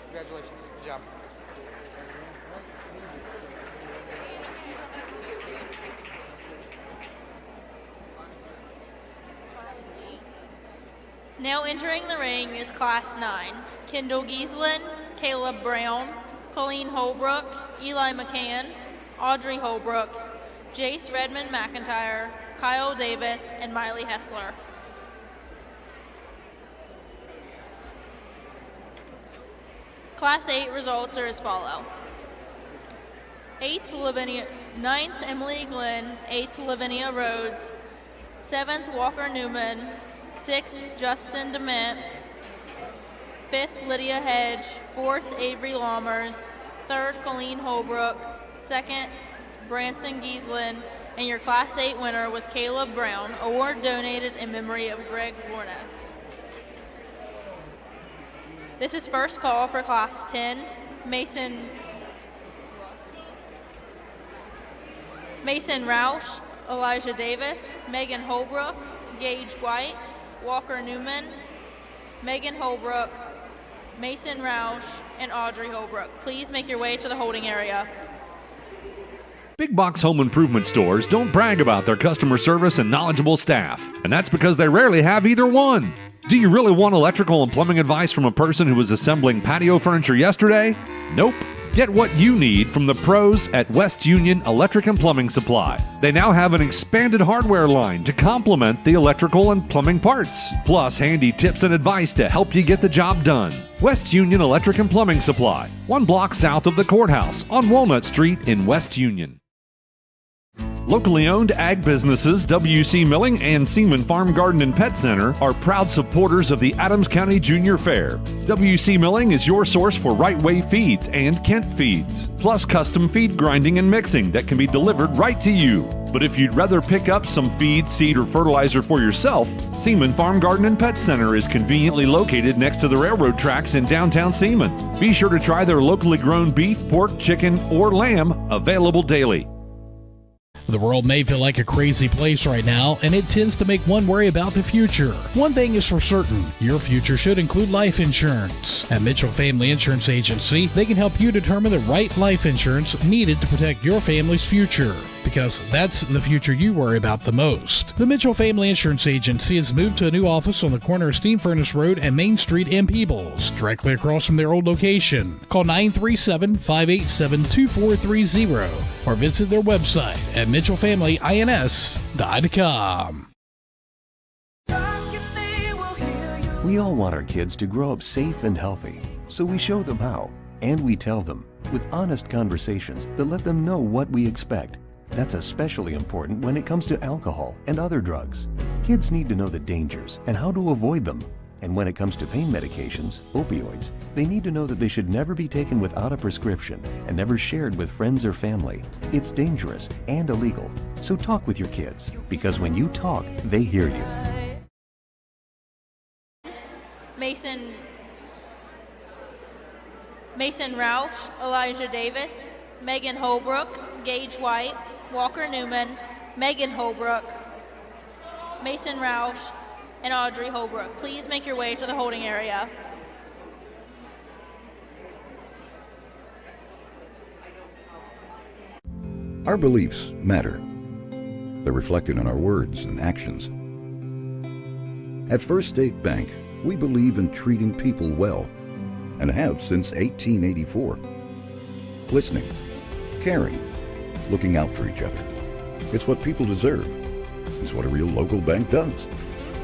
Congratulations. Good job. Now entering the ring is Class 9. Kendall Giesland, Caleb Brown, Colleen Holbrook, Eli McCann, Audrey Holbrook, Jace Redmond McIntyre, Kyle Davis, and Miley Hessler. Class 8 results are as follow. 9th, Emily Glenn. 8th, Lavinia Rhodes. 7th, Walker Newman. 6th, Justin DeMint. 5th, Lydia Hedge. 4th, Avery Lammers. 3rd, Colleen Holbrook. 2nd, Branson Giesland. And your Class 8 winner was Caleb Brown. Award donated in memory of Greg Warnes. This is first call for Class 10. Mason Roush, Elijah Davis, Megan Holbrook, Gage White, Walker Newman, Megan Holbrook, Mason Roush, and Audrey Holbrook. Please make your way to the holding area. Big box home improvement stores don't brag about their customer service and knowledgeable staff, and that's because they rarely have either one. Do you really want electrical and plumbing advice from a person who was assembling patio furniture yesterday? Nope. Get what you need from the pros at West Union Electric and Plumbing Supply. They now have an expanded hardware line to complement the electrical and plumbing parts, plus handy tips and advice to help you get the job done. West Union Electric and Plumbing Supply, 1 block south of the courthouse on Walnut Street in West Union. Locally owned ag businesses W.C. Milling and Seaman Farm Garden and Pet Center are proud supporters of the Adams County Junior Fair. W.C. Milling is your source for Right Way feeds and Kent feeds, plus custom feed grinding and mixing that can be delivered right to you. But if you'd rather pick up some feed, seed, or fertilizer for yourself, Seaman Farm Garden and Pet Center is conveniently located next to the railroad tracks in downtown Seaman. Be sure to try their locally grown beef, pork, chicken, or lamb, available daily. The world may feel like a crazy place right now, and it tends to make one worry about the future. One thing is for certain, your future should include life insurance. At Mitchell Family Insurance Agency, they can help you determine the right life insurance needed to protect your family's future, because that's the future you worry about the most. The Mitchell Family Insurance Agency has moved to a new office on the corner of Steam Furnace Road and Main Street in Peebles, directly across from their old location. Call 937-587-2430 or visit their website at mitchellfamilyins.com. We all want our kids to grow up safe and healthy, so we show them how, and we tell them with honest conversations that let them know what we expect. That's especially important when it comes to alcohol and other drugs. Kids need to know the dangers and how to avoid them. And when it comes to pain medications, opioids, they need to know that they should never be taken without a prescription and never shared with friends or family. It's dangerous and illegal. So talk with your kids, because when you talk, they hear you. Mason Roush, Elijah Davis, Megan Holbrook, Gage White, Walker Newman, Megan Holbrook, Mason Roush, and Audrey Holbrook. Please make your way to the holding area. Our beliefs matter. They're reflected in our words and actions. At First State Bank, we believe in treating people well, and have since 1884. Listening, caring, looking out for each other. It's what people deserve. It's what a real local bank does.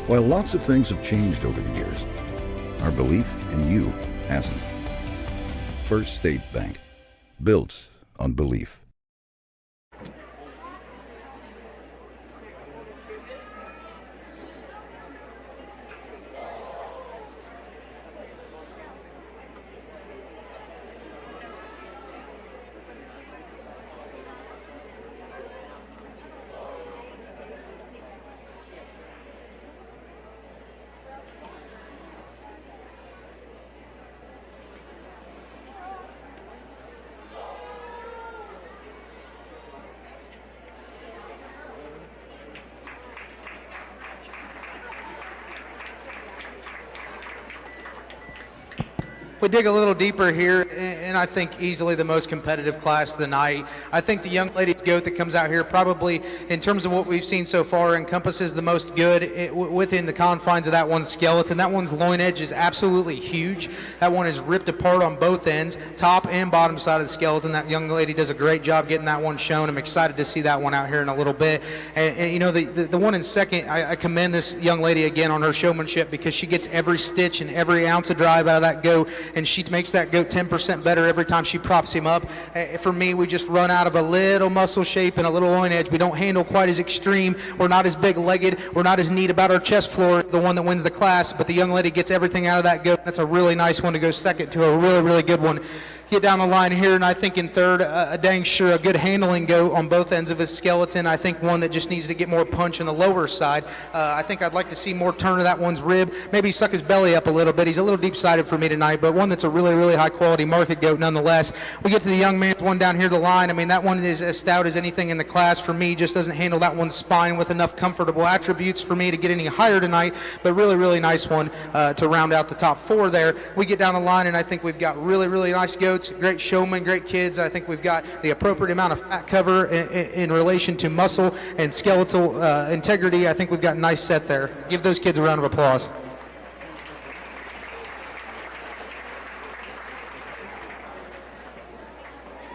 While lots of things have changed over the years, our belief in you hasn't. First State Bank, built on belief. We dig a little deeper here, and I think easily the most competitive class of the night. I think the young lady's goat that comes out here probably, in terms of what we've seen so far, encompasses the most good within the confines of that one's skeleton. That one's loin edge is absolutely huge. That one is ripped apart on both ends, top and bottom side of the skeleton. That young lady does a great job getting that one shown. I'm excited to see that one out here in a little bit. And you know, the one in second, I commend this young lady again on her showmanship, because she gets every stitch and every ounce of drive out of that goat, and she makes that goat 10% better every time she props him up. For me, we just run out of a little muscle shape and a little loin edge. We don't handle quite as extreme. We're not as big-legged. We're not as neat about our chest floor, the one that wins the class, but the young lady gets everything out of that goat. That's a really nice one to go second to a really, really good one. Get down the line here, and I think in third, a dang sure a good handling goat on both ends of his skeleton. I think one that just needs to get more punch on the lower side. I think I'd like to see more turn of that one's rib, maybe suck his belly up a little bit. He's a little deep-sided for me tonight, but one that's a really, really high-quality market goat nonetheless. We get to the young man's one down here the line. I mean, that one is as stout as anything in the class for me, just doesn't handle that one's spine with enough comfortable attributes for me to get any higher tonight, but really, really nice one to round out the top four there. We get down the line, and I think we've got really, really nice goats. Great showmen, great kids. I think we've got the appropriate amount of fat cover in relation to muscle and skeletal integrity. I think we've got a nice set there. Give those kids a round of applause.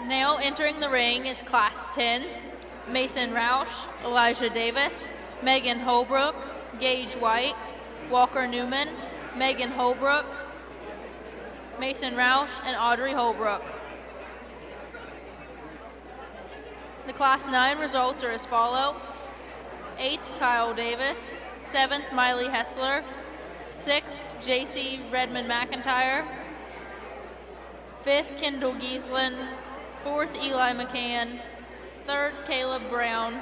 Now entering the ring is Class 10, Mason Roush, Elijah Davis, Megan Holbrook, Gage White, Walker Newman, Megan Holbrook, Mason Roush, and Audrey Holbrook. The Class 9 results are as follow: 8th, Kyle Davis; 7th, Miley Hessler; 6th, JC Redmond McIntyre; 5th, Kendall Giesland; 4th, Eli McCann; 3rd, Caleb Brown;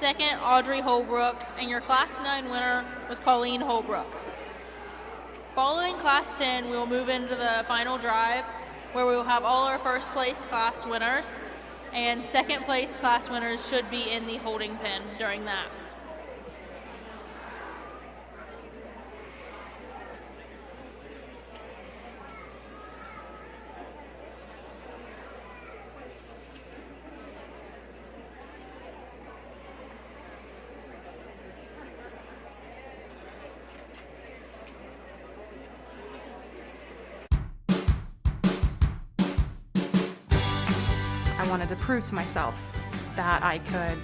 2nd, Audrey Holbrook, and your Class 9 winner was Colleen Holbrook. Following Class 10, we will move into the final drive, where we will have all our first place class winners, and second place class winners should be in the holding pen during that. I wanted to prove to myself that I could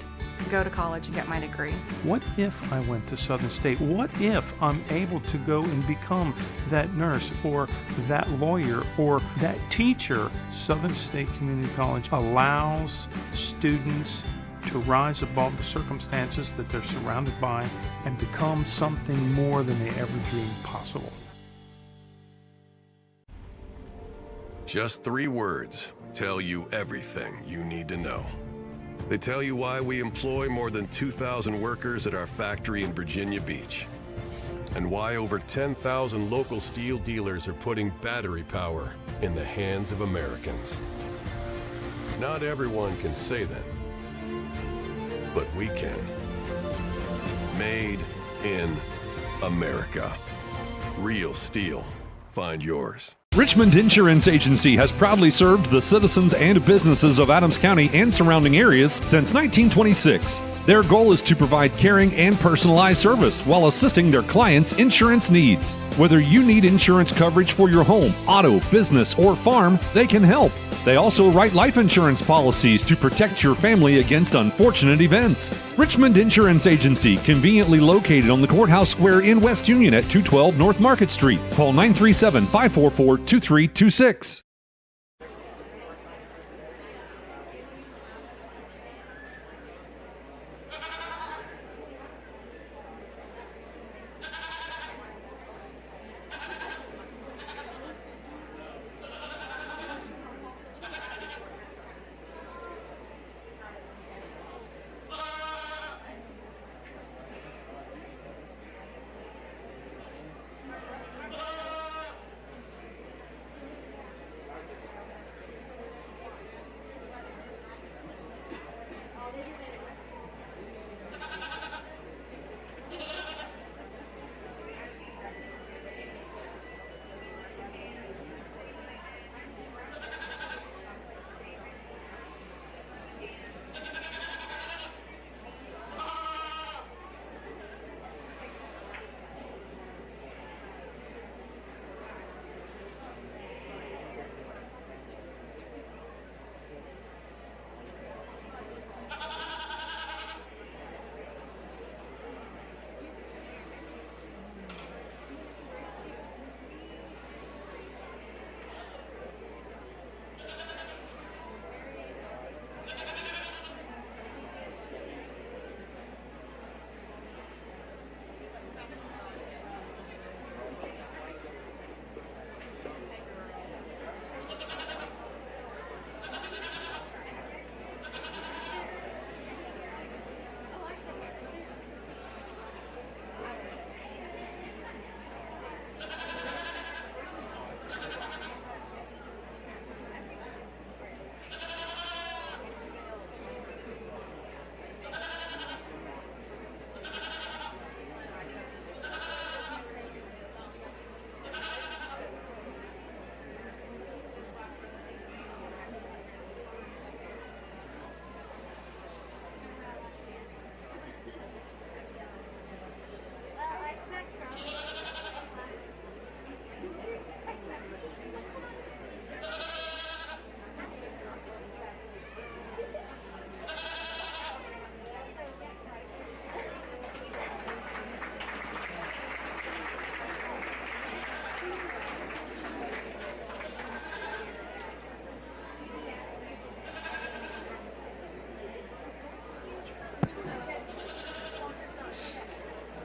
go to college and get my degree. What if I went to Southern State? What if I'm able to go and become that nurse or that lawyer or that teacher? Southern State Community College allows students to rise above the circumstances that they're surrounded by and become something more than they ever dreamed possible. Just 3 words tell you everything you need to know. They tell you why we employ more than 2,000 workers at our factory in Virginia Beach, and why over 10,000 local steel dealers are putting battery power in the hands of Americans. Not everyone can say that, but we can. Made in America. Real steel. Find yours. Richmond Insurance Agency has proudly served the citizens and businesses of Adams County and surrounding areas since 1926. Their goal is to provide caring and personalized service while assisting their clients' insurance needs. Whether you need insurance coverage for your home, auto, business, or farm, they can help. They also write life insurance policies to protect your family against unfortunate events. Richmond Insurance Agency, conveniently located on the Courthouse Square in West Union at 212 North Market Street. Call 937-544-2326.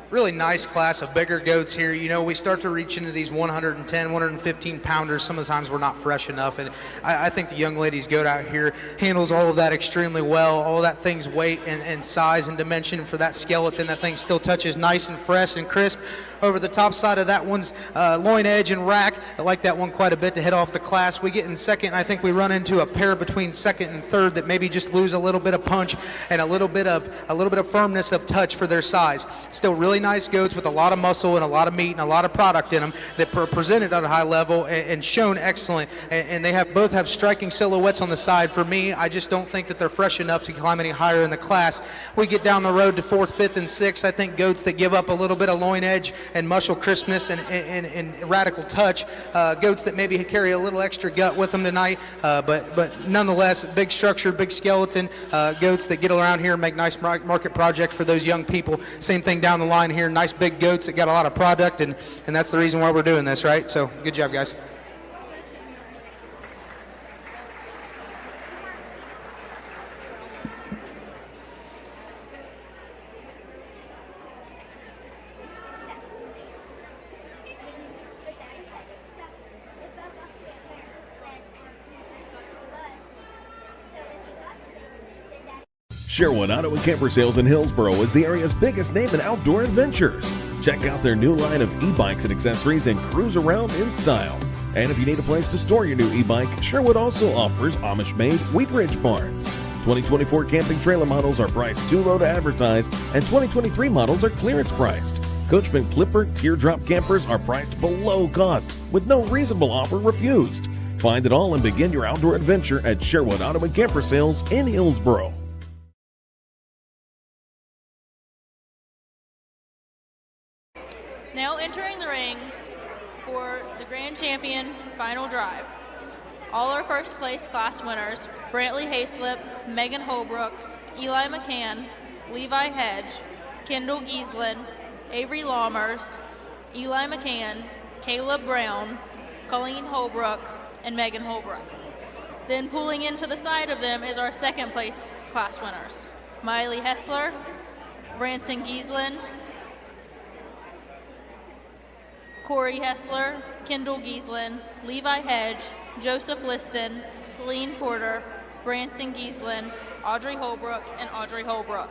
Really nice class of bigger goats here. You know, we start to reach into these 110, 115 pounders. Some of the times we're not fresh enough, and I think the young lady's goat out here handles all of that extremely well. All of that thing's weight and size and dimension for that skeleton. That thing still touches nice and fresh and crisp over the top side of that one's loin edge and rack. I like that one quite a bit to head off the class. We get in second, and I think we run into a pair between second and third that maybe just lose a little bit of punch and a little bit of firmness of touch for their size. Still really nice goats with a lot of muscle and a lot of meat and a lot of product in them that are presented at a high level and shown excellent. And they both have striking silhouettes on the side. For me, I just don't think that they're fresh enough to climb any higher in the class. We get down the road to fourth, fifth, and sixth. I think goats that give up a little bit of loin edge and muscle crispness and radical touch. Goats that maybe carry a little extra gut with them tonight, but nonetheless, big structure, big skeleton goats that get around here and make nice market projects for those young people. Same thing down the line here, nice big goats that got a lot of product, and that's the reason why we're doing this, right? So good job, guys. Sherwood Auto and Camper Sales in Hillsboro is the area's biggest name in outdoor adventures. Check out their new line of e-bikes and accessories and cruise around in style. And if you need a place to store your new e-bike, Sherwood also offers Amish-made Wheat Ridge barns. 2024 camping trailer models are priced too low to advertise, and 2023 models are clearance priced. Coachman Clipper Teardrop campers are priced below cost, with no reasonable offer refused. Find it all and begin your outdoor adventure at Sherwood Auto and Camper Sales in Hillsboro. Now entering the ring for the grand champion final drive All our first place class winners, Brantley Hayslip, Megan Holbrook, Eli McCann, Levi Hedge, Kendall Gieslin, Avery Laumers, Eli McCann, Caleb Brown, Colleen Holbrook, and Megan Holbrook. Then pulling into the side of them is our second place class winners, Miley Hessler, Branson Gieslin, Corey Hessler, Kendall Gieslin, Levi Hedge, Joseph Liston, Celine Porter, Branson Gieslin, Audrey Holbrook, and Audrey Holbrook.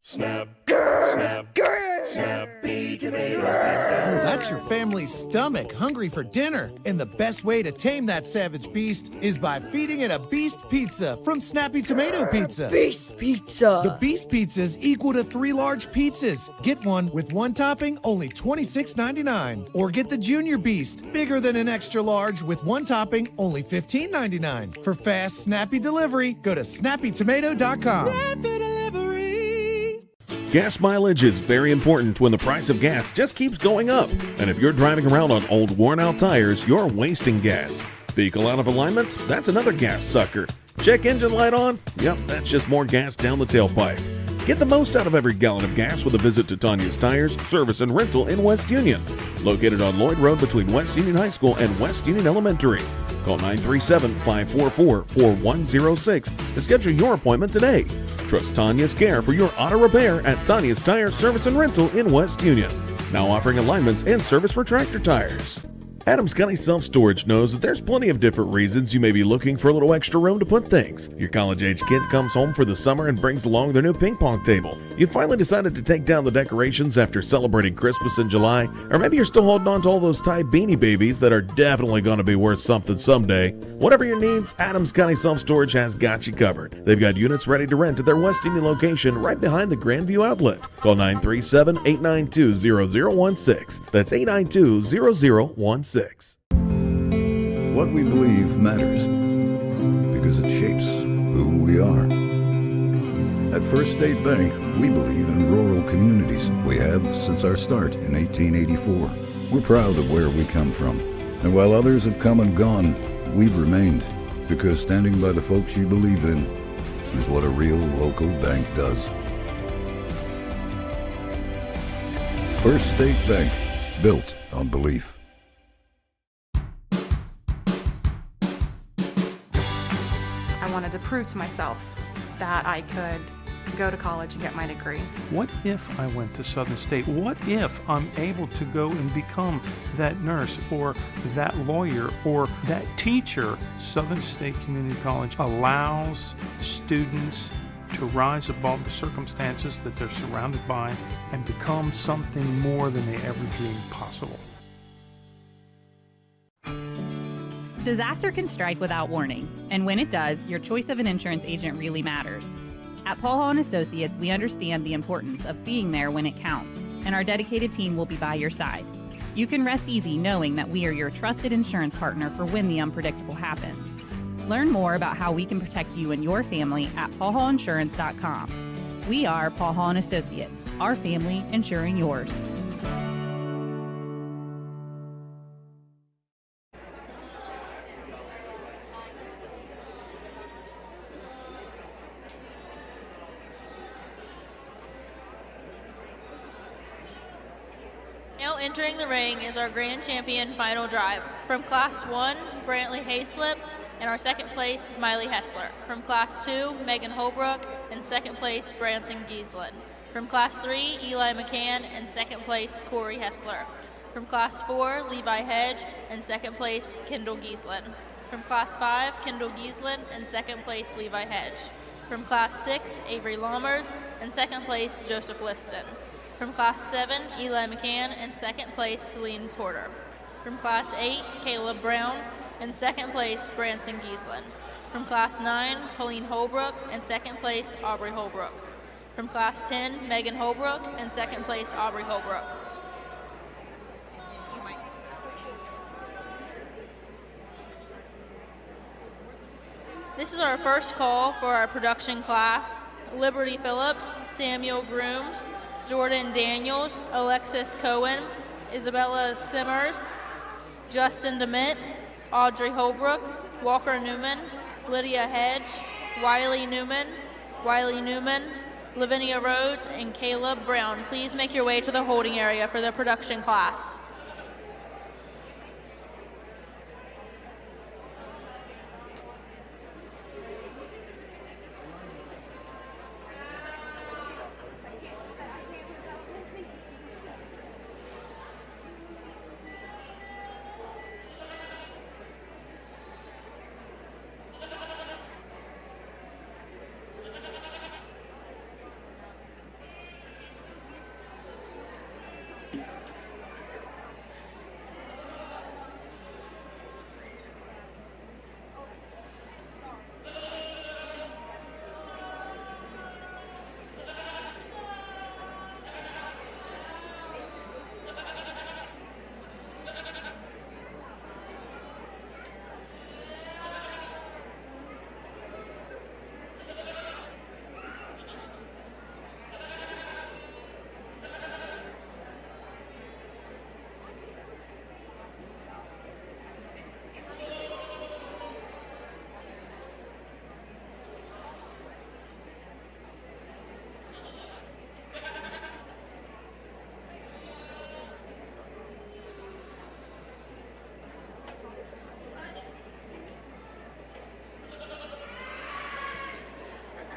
Snap, snap, snappy tomato pizza. Oh, that's your family's stomach hungry for dinner. And the best way to tame that savage beast is by feeding it a Beast Pizza from Snappy Tomato Pizza. Beast Pizza. The Beast Pizza is equal to 3 large pizzas. Get one with 1 topping, only $26.99. Or get the Junior Beast, bigger than an extra large with 1 topping, only $15.99. For fast, snappy delivery, go to snappytomato.com. Snappy delivery. Gas mileage is very important when the price of gas just keeps going up. And if you're driving around on old worn-out tires, you're wasting gas. Vehicle out of alignment? That's another gas sucker. Check engine light on? Yep, that's just more gas down the tailpipe. Get the most out of every gallon of gas with a visit to Tanya's Tires, Service and Rental in West Union. Located on Lloyd Road between West Union High School and West Union Elementary. Call 937-544-4106 to schedule your appointment today. Trust Tanya's care for your auto repair at Tanya's Tire, Service and Rental in West Union. Now offering alignments and service for tractor tires. Adams County Self Storage knows that there's plenty of different reasons you may be looking for a little extra room to put things. Your college-age kid comes home for the summer and brings along their new ping pong table. You finally decided to take down the decorations after celebrating Christmas in July, or maybe you're still holding on to all those Thai beanie babies that are definitely going to be worth something someday. Whatever your needs, Adams County Self Storage has got you covered. They've got units ready to rent at their West Union location right behind the Grandview Outlet. Call 937-892-0016. That's 892-0016. What we believe matters because it shapes who we are. At First State Bank, we believe in rural communities. We have since our start in 1884. We're proud of where we come from. And while others have come and gone, we've remained because standing by the folks you believe in is what a real local bank does. First State Bank, built on belief. I wanted to prove to myself that I could go to college and get my degree. What if I went to Southern State? What if I'm able to go and become that nurse or that lawyer or that teacher? Southern State Community College allows students to rise above the circumstances that they're surrounded by and become something more than they ever dreamed possible. Disaster can strike without warning, and when it does, your choice of an insurance agent really matters. At Paul Hall & Associates, we understand the importance of being there when it counts, and our dedicated team will be by your side. You can rest easy knowing that we are your trusted insurance partner for when the unpredictable happens. Learn more about how we can protect you and your family at paulhallinsurance.com. We are Paul Hall & Associates, our family insuring yours. Now entering the ring is our grand champion final drive. From Class 1, Brantley Hayslip, and our second place, Miley Hessler. From Class 2, Megan Holbrook, and second place, Branson Gieslin. From Class 3, Eli McCann, and second place, Corey Hessler. From Class 4, Levi Hedge, and second place, Kendall Gieslin. From Class 5, Kendall Gieslin, and second place, Levi Hedge. From Class 6, Avery Laumers, and second place, Joseph Liston. From Class 7, Eli McCann, and second place, Celine Porter. From Class 8, Caleb Brown, In second place, Branson Giesland. From Class 9, Colleen Holbrook. In second place, Aubrey Holbrook. From Class 10, Megan Holbrook. In second place, Aubrey Holbrook. This is our first call for our production class. Liberty Phillips, Samuel Grooms, Jordan Daniels, Alexis Cohen, Isabella Simmers, Justin DeMint, Audrey Holbrook, Walker Newman, Lydia Hedge, Wiley Newman, Lavinia Rhodes, and Caleb Brown. Please make your way to the holding area for the production class.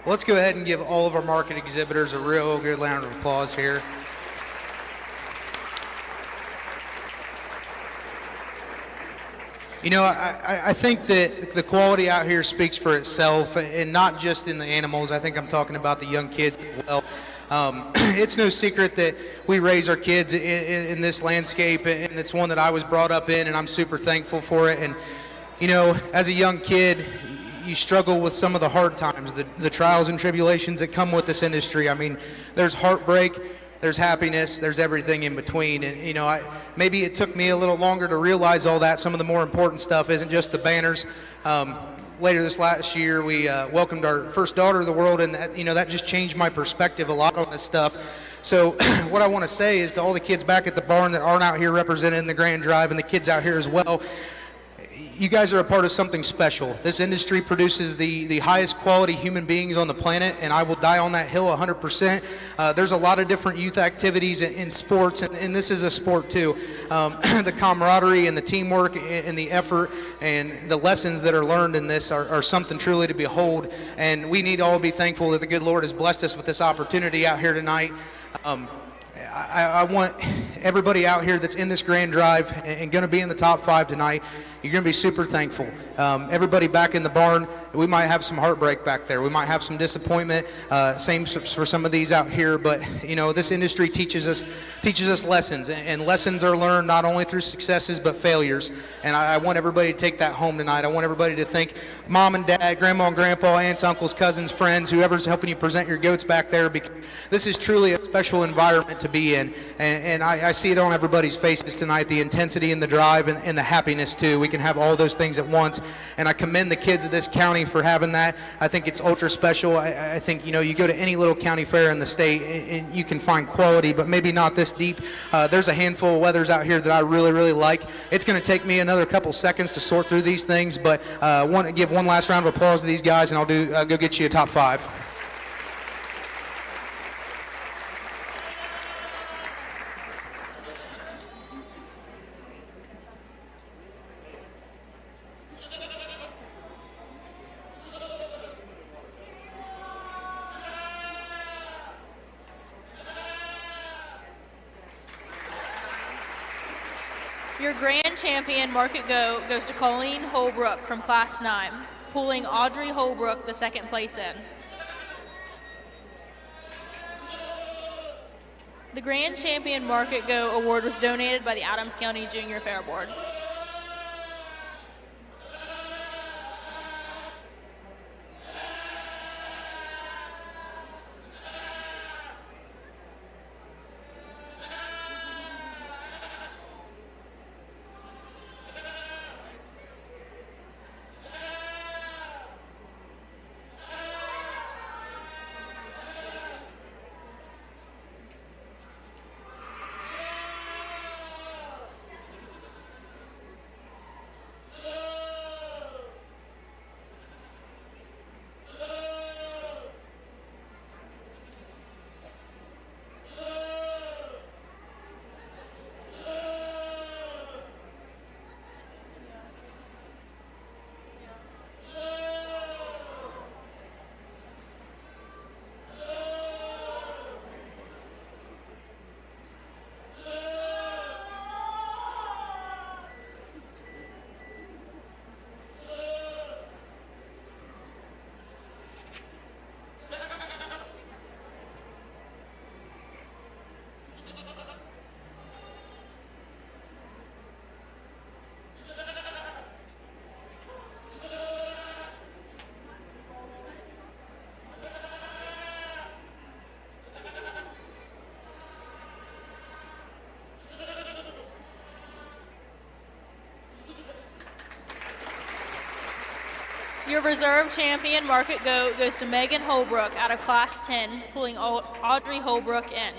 Let's go ahead and give all of our market exhibitors a real good round of applause here. You know, I think that the quality out here speaks for itself, and not just in the animals. I think I'm talking about the young kids as well. It's no secret that we raise our kids in this landscape, and it's one that I was brought up in, and I'm super thankful for it. And, you know, as a young kid, you struggle with some of the hard times, the trials and tribulations that come with this industry. I mean, there's heartbreak, there's happiness, there's everything in between. And, you know, maybe it took me a little longer to realize all that. Some of the more important stuff isn't just the banners. Later this last year, we welcomed our first daughter to the world, and that, you know, that just changed my perspective a lot on this stuff. So what I want to say is to all the kids back at the barn that aren't out here represented in the Grand Drive, and the kids out here as well, you guys are a part of something special. This industry produces the highest quality human beings on the planet, and I will die on that hill 100%. There's a lot of different youth activities in sports, and this is a sport too. The camaraderie and the teamwork and the effort and the lessons that are learned in this are something truly to behold, and we need to all be thankful that the good Lord has blessed us with this opportunity out here tonight. I want everybody out here that's in this Grand Drive and going to be in the top 5 tonight, you're going to be super thankful. Everybody back in the barn, we might have some heartbreak back there. We might have some disappointment. Same for some of these out here. But, you know, this industry teaches us lessons, and lessons are learned not only through successes but failures. And I want everybody to take that home tonight. I want everybody to thank mom and dad, grandma and grandpa, aunts, uncles, cousins, friends, whoever's helping you present your goats back there, because this is truly a special environment to be in. And I see it on everybody's faces tonight, the intensity and the drive and the happiness too. We can have all those things at once, and I commend the kids of this county for having that. I think it's ultra special. I think, you know, you go to any little county fair in the state and you can find quality, but maybe not this deep. There's a handful of weathers out here that I really, really like. It's going to take me another couple seconds to sort through these things, but I want to give one last round of applause to these guys, and I'll go get you a top 5. Your grand champion market goat goes to Colleen Holbrook from Class 9, pulling Audrey Holbrook the second place in. The grand champion market goat award was donated by the Adams County Junior Fair Board. Your reserve champion market goat goes to Megan Holbrook out of Class 10, pulling Audrey Holbrook in.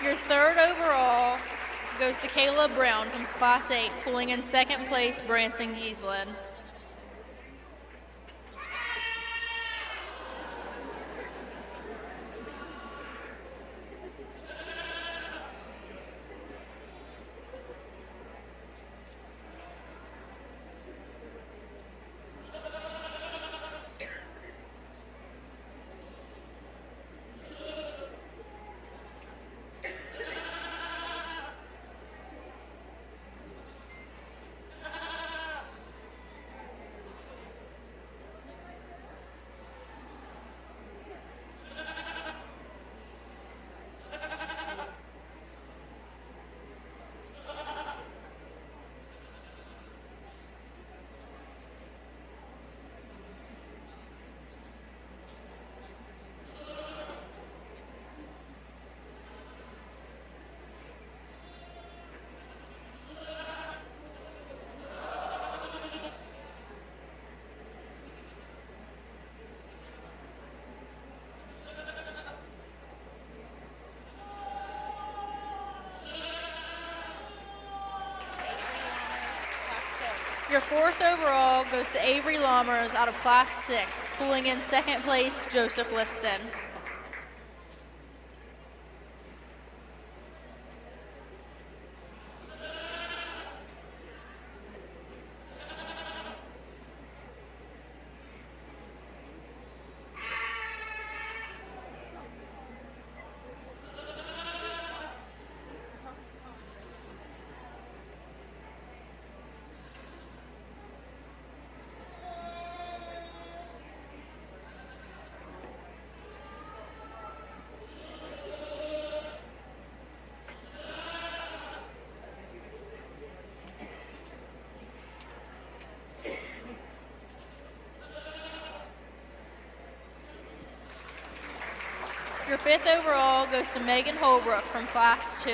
Your third overall goes to Kayla Brown from Class 8, pulling in second place Branson Giesland. Your fourth overall goes to Avery Lammers out of Class 6, pulling in second place Joseph Liston. Your fifth overall goes to Megan Holbrook from Class 2.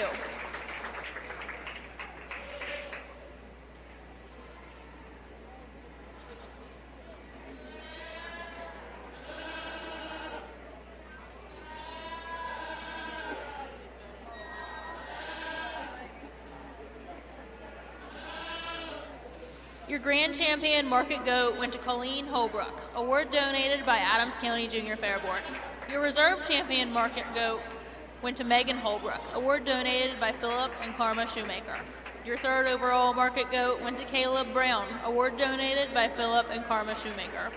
Your grand champion market goat went to Colleen Holbrook, award donated by Adams County Junior Fair Board. Your reserve champion market goat went to Megan Holbrook, award donated by Philip and Karma Shoemaker. Your third overall market goat went to Caleb Brown, award donated by Philip and Karma Shoemaker.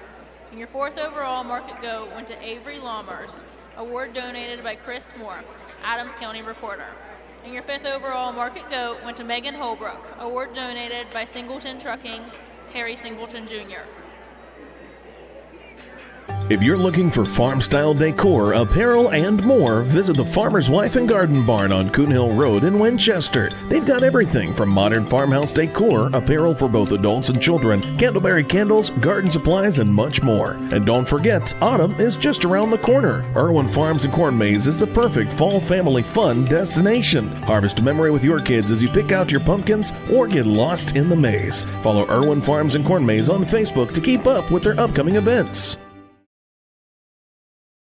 And your fourth overall market goat went to Avery Lammers, award donated by Chris Moore, Adams County Recorder. And your fifth overall market goat went to Megan Holbrook, award donated by Singleton Trucking, Harry Singleton Jr. If you're looking for farm-style decor, apparel, and more, visit the Farmer's Wife and Garden Barn on Coon Hill Road in Winchester. They've got everything from modern farmhouse decor, apparel for both adults and children, candleberry candles, garden supplies, and much more. And don't forget, autumn is just around the corner. Irwin Farms and Corn Maze is the perfect fall family fun destination. Harvest a memory with your kids as you pick out your pumpkins or get lost in the maze. Follow Irwin Farms and Corn Maze on Facebook to keep up with their upcoming events.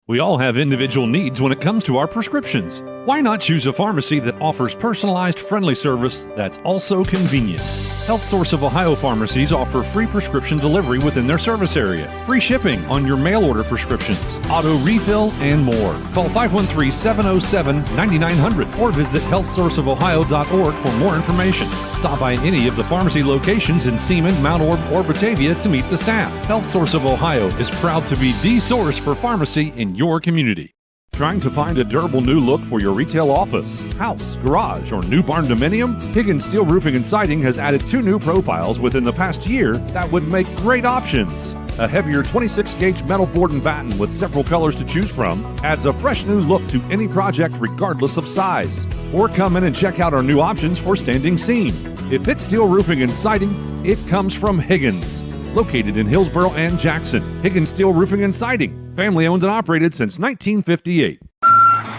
We all have individual needs when it comes to our prescriptions. Why not choose a pharmacy that offers personalized, friendly service that's also convenient? Health Source of Ohio pharmacies offer free prescription delivery within their service area, free shipping on your mail order prescriptions, auto refill, and more. Call 513-707-9900 or visit healthsourceofohio.org for more information. Stop by any of the pharmacy locations in Seaman, Mount Orb, or Batavia to meet the staff. Health Source of Ohio is proud to be the source for pharmacy in your community. Trying to find a durable new look for your retail office, house, garage, or new barn dominium? Higgins Steel Roofing and Siding has added 2 new profiles within the past year that would make great options. A heavier 26-gauge metal board and batten with several colors to choose from adds a fresh new look to any project regardless of size. Or come in and check out our new options for standing seam. If it's steel roofing and siding, it comes from Higgins. Located in Hillsboro and Jackson, Higgins Steel Roofing and Siding. Family owned and operated since 1958.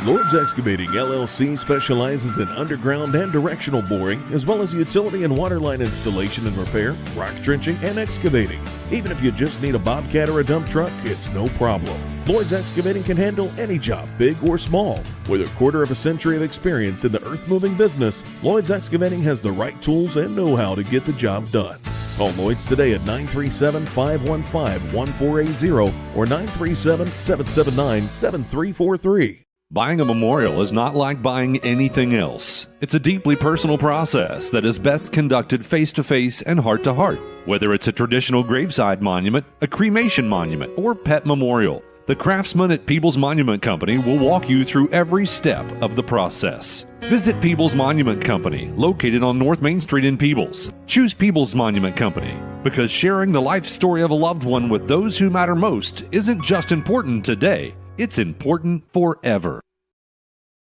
Lord's Excavating LLC specializes in underground and directional boring, as well as utility and water line installation and repair, rock trenching, and excavating. Even if you just need a bobcat or a dump truck, it's no problem. Lloyd's Excavating can handle any job, big or small. With a quarter of a century of experience in the earth-moving business, Lloyd's Excavating has the right tools and know-how to get the job done. Call Lloyd's today at 937-515-1480 or 937-779-7343. Buying a memorial is not like buying anything else. It's a deeply personal process that is best conducted face-to-face and heart-to-heart. Whether it's a traditional graveside monument, a cremation monument, or pet memorial, the craftsmen at Peebles Monument Company will walk you through every step of the process. Visit Peebles Monument Company, located on North Main Street in Peebles. Choose Peebles Monument Company because sharing the life story of a loved one with those who matter most isn't just important today, it's important forever.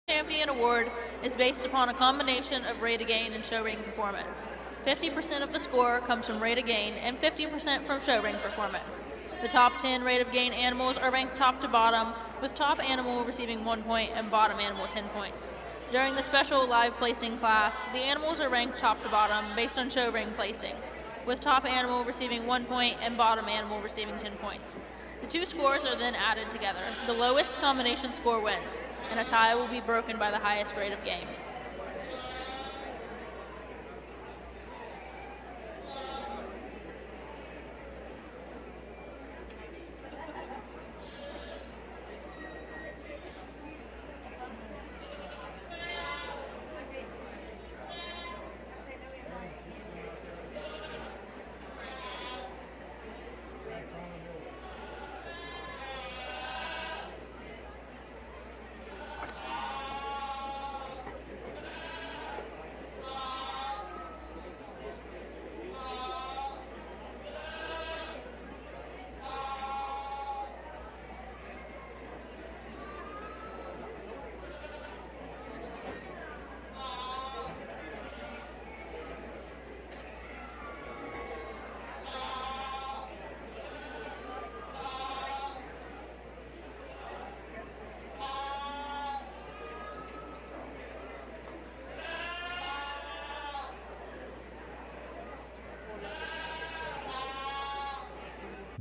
Champion Award is based upon a combination of rate of gain and show ring performance. 50% of the score comes from rate of gain and 50% from show ring performance. The top 10 rate of gain animals are ranked top to bottom, with top animal receiving 1 point and bottom animal 10 points. During the special live placing class, the animals are ranked top to bottom based on show ring placing, with top animal receiving 1 point and bottom animal receiving 10 points. The 2 scores are then added together. The lowest combination score wins, and a tie will be broken by the highest rate of gain.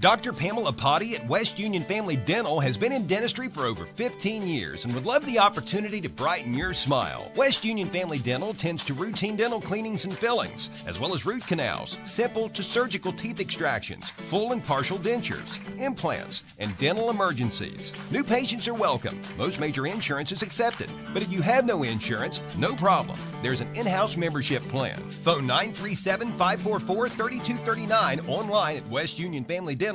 Dr. Pamela Potty at West Union Family Dental has been in dentistry for over 15 years and would love the opportunity to brighten your smile. West Union Family Dental tends to routine dental cleanings and fillings, as well as root canals, simple to surgical teeth extractions, full and partial dentures, implants, and dental emergencies. New patients are welcome. Most major insurance is accepted. But if you have no insurance, no problem. There's an in-house membership plan. Phone 937-544-3239, online at westunionfamilydental.com.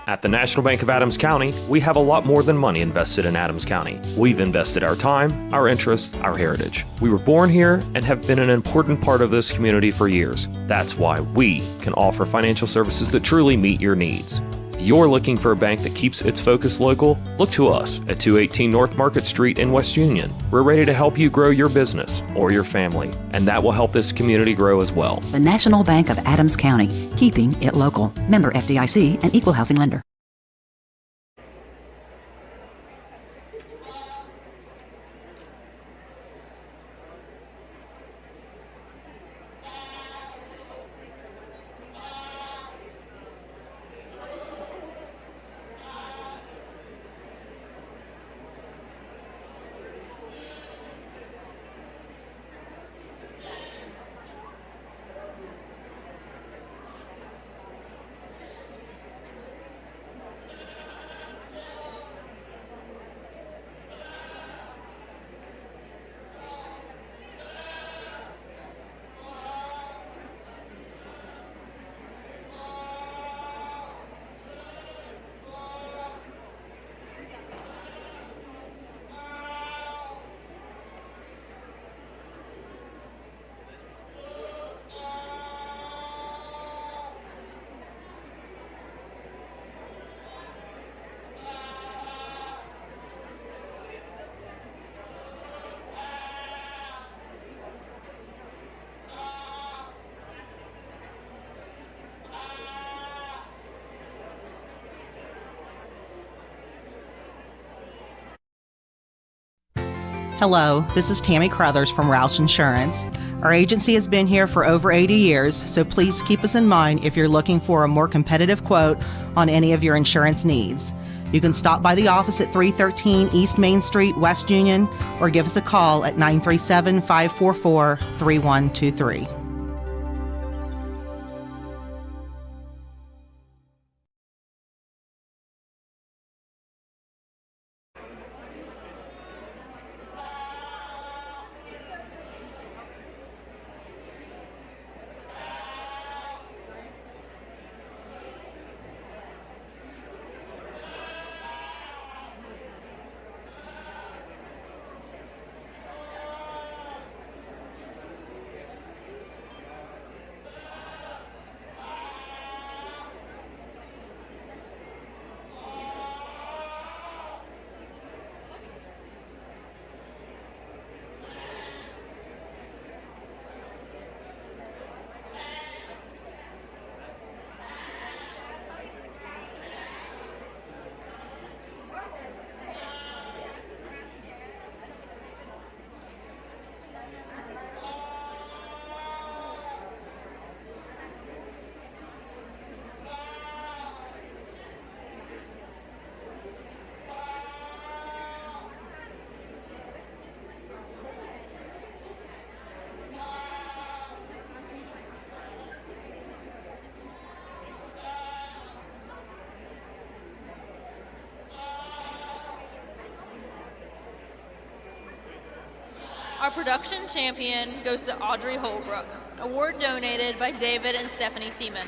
At the National Bank of Adams County, we have a lot more than money invested in Adams County. We've invested our time, our interests, our heritage. We were born here and have been an important part of this community for years. That's why we can offer financial services that truly meet your needs. If you're looking for a bank that keeps its focus local, look to us at 218 North Market Street in West Union. We're ready to help you grow your business or your family, and that will help this community grow as well. The National Bank of Adams County, keeping it local. Member FDIC and equal housing lender. Hello, this is Tammy Crothers from Roush Insurance. Our agency has been here for over 80 years, so please keep us in mind if you're looking for a more competitive quote on any of your insurance needs. You can stop by the office at 313 East Main Street, West Union, or give us a call at 937-544-3123. Our production champion goes to Audrey Holbrook. Award donated by David and Stephanie Seaman.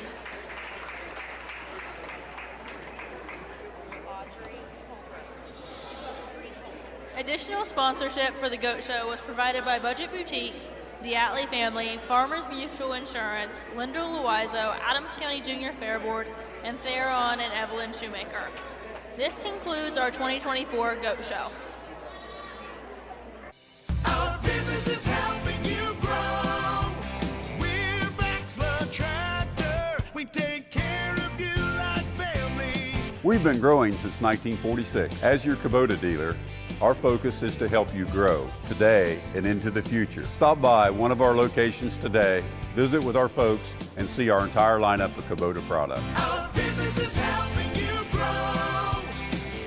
Additional sponsorship for the Goat Show was provided by Budget Boutique, the Atlee Family, Farmers Mutual Insurance, Linda Loizo, Adams County Junior Fair Board, and Theron and Evelyn Shoemaker. This concludes our 2024 Goat Show. Our business is helping you grow. We're Baxter Tractor. We take care of you like family. We've been growing since 1946. As your Kubota dealer, our focus is to help you grow today and into the future. Stop by one of our locations today, visit with our folks, and see our entire lineup of Kubota products. Our business is helping you grow.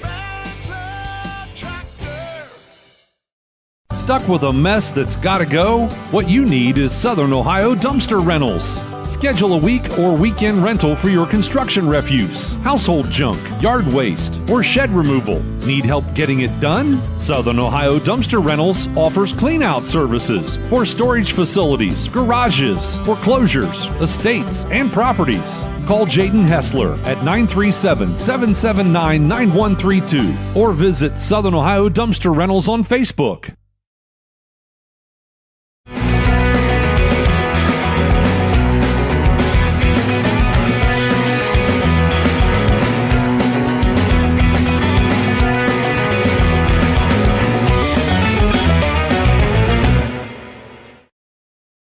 Baxter Tractor. Stuck with a mess that's gotta go? What you need is Southern Ohio Dumpster Rentals. Schedule a week or weekend rental for your construction refuse, household junk, yard waste, or shed removal. Need help getting it done? Southern Ohio Dumpster Rentals offers clean-out services for storage facilities, garages, foreclosures, estates, and properties. Call Jaden Hessler at 937-779-9132 or visit Southern Ohio Dumpster Rentals on Facebook.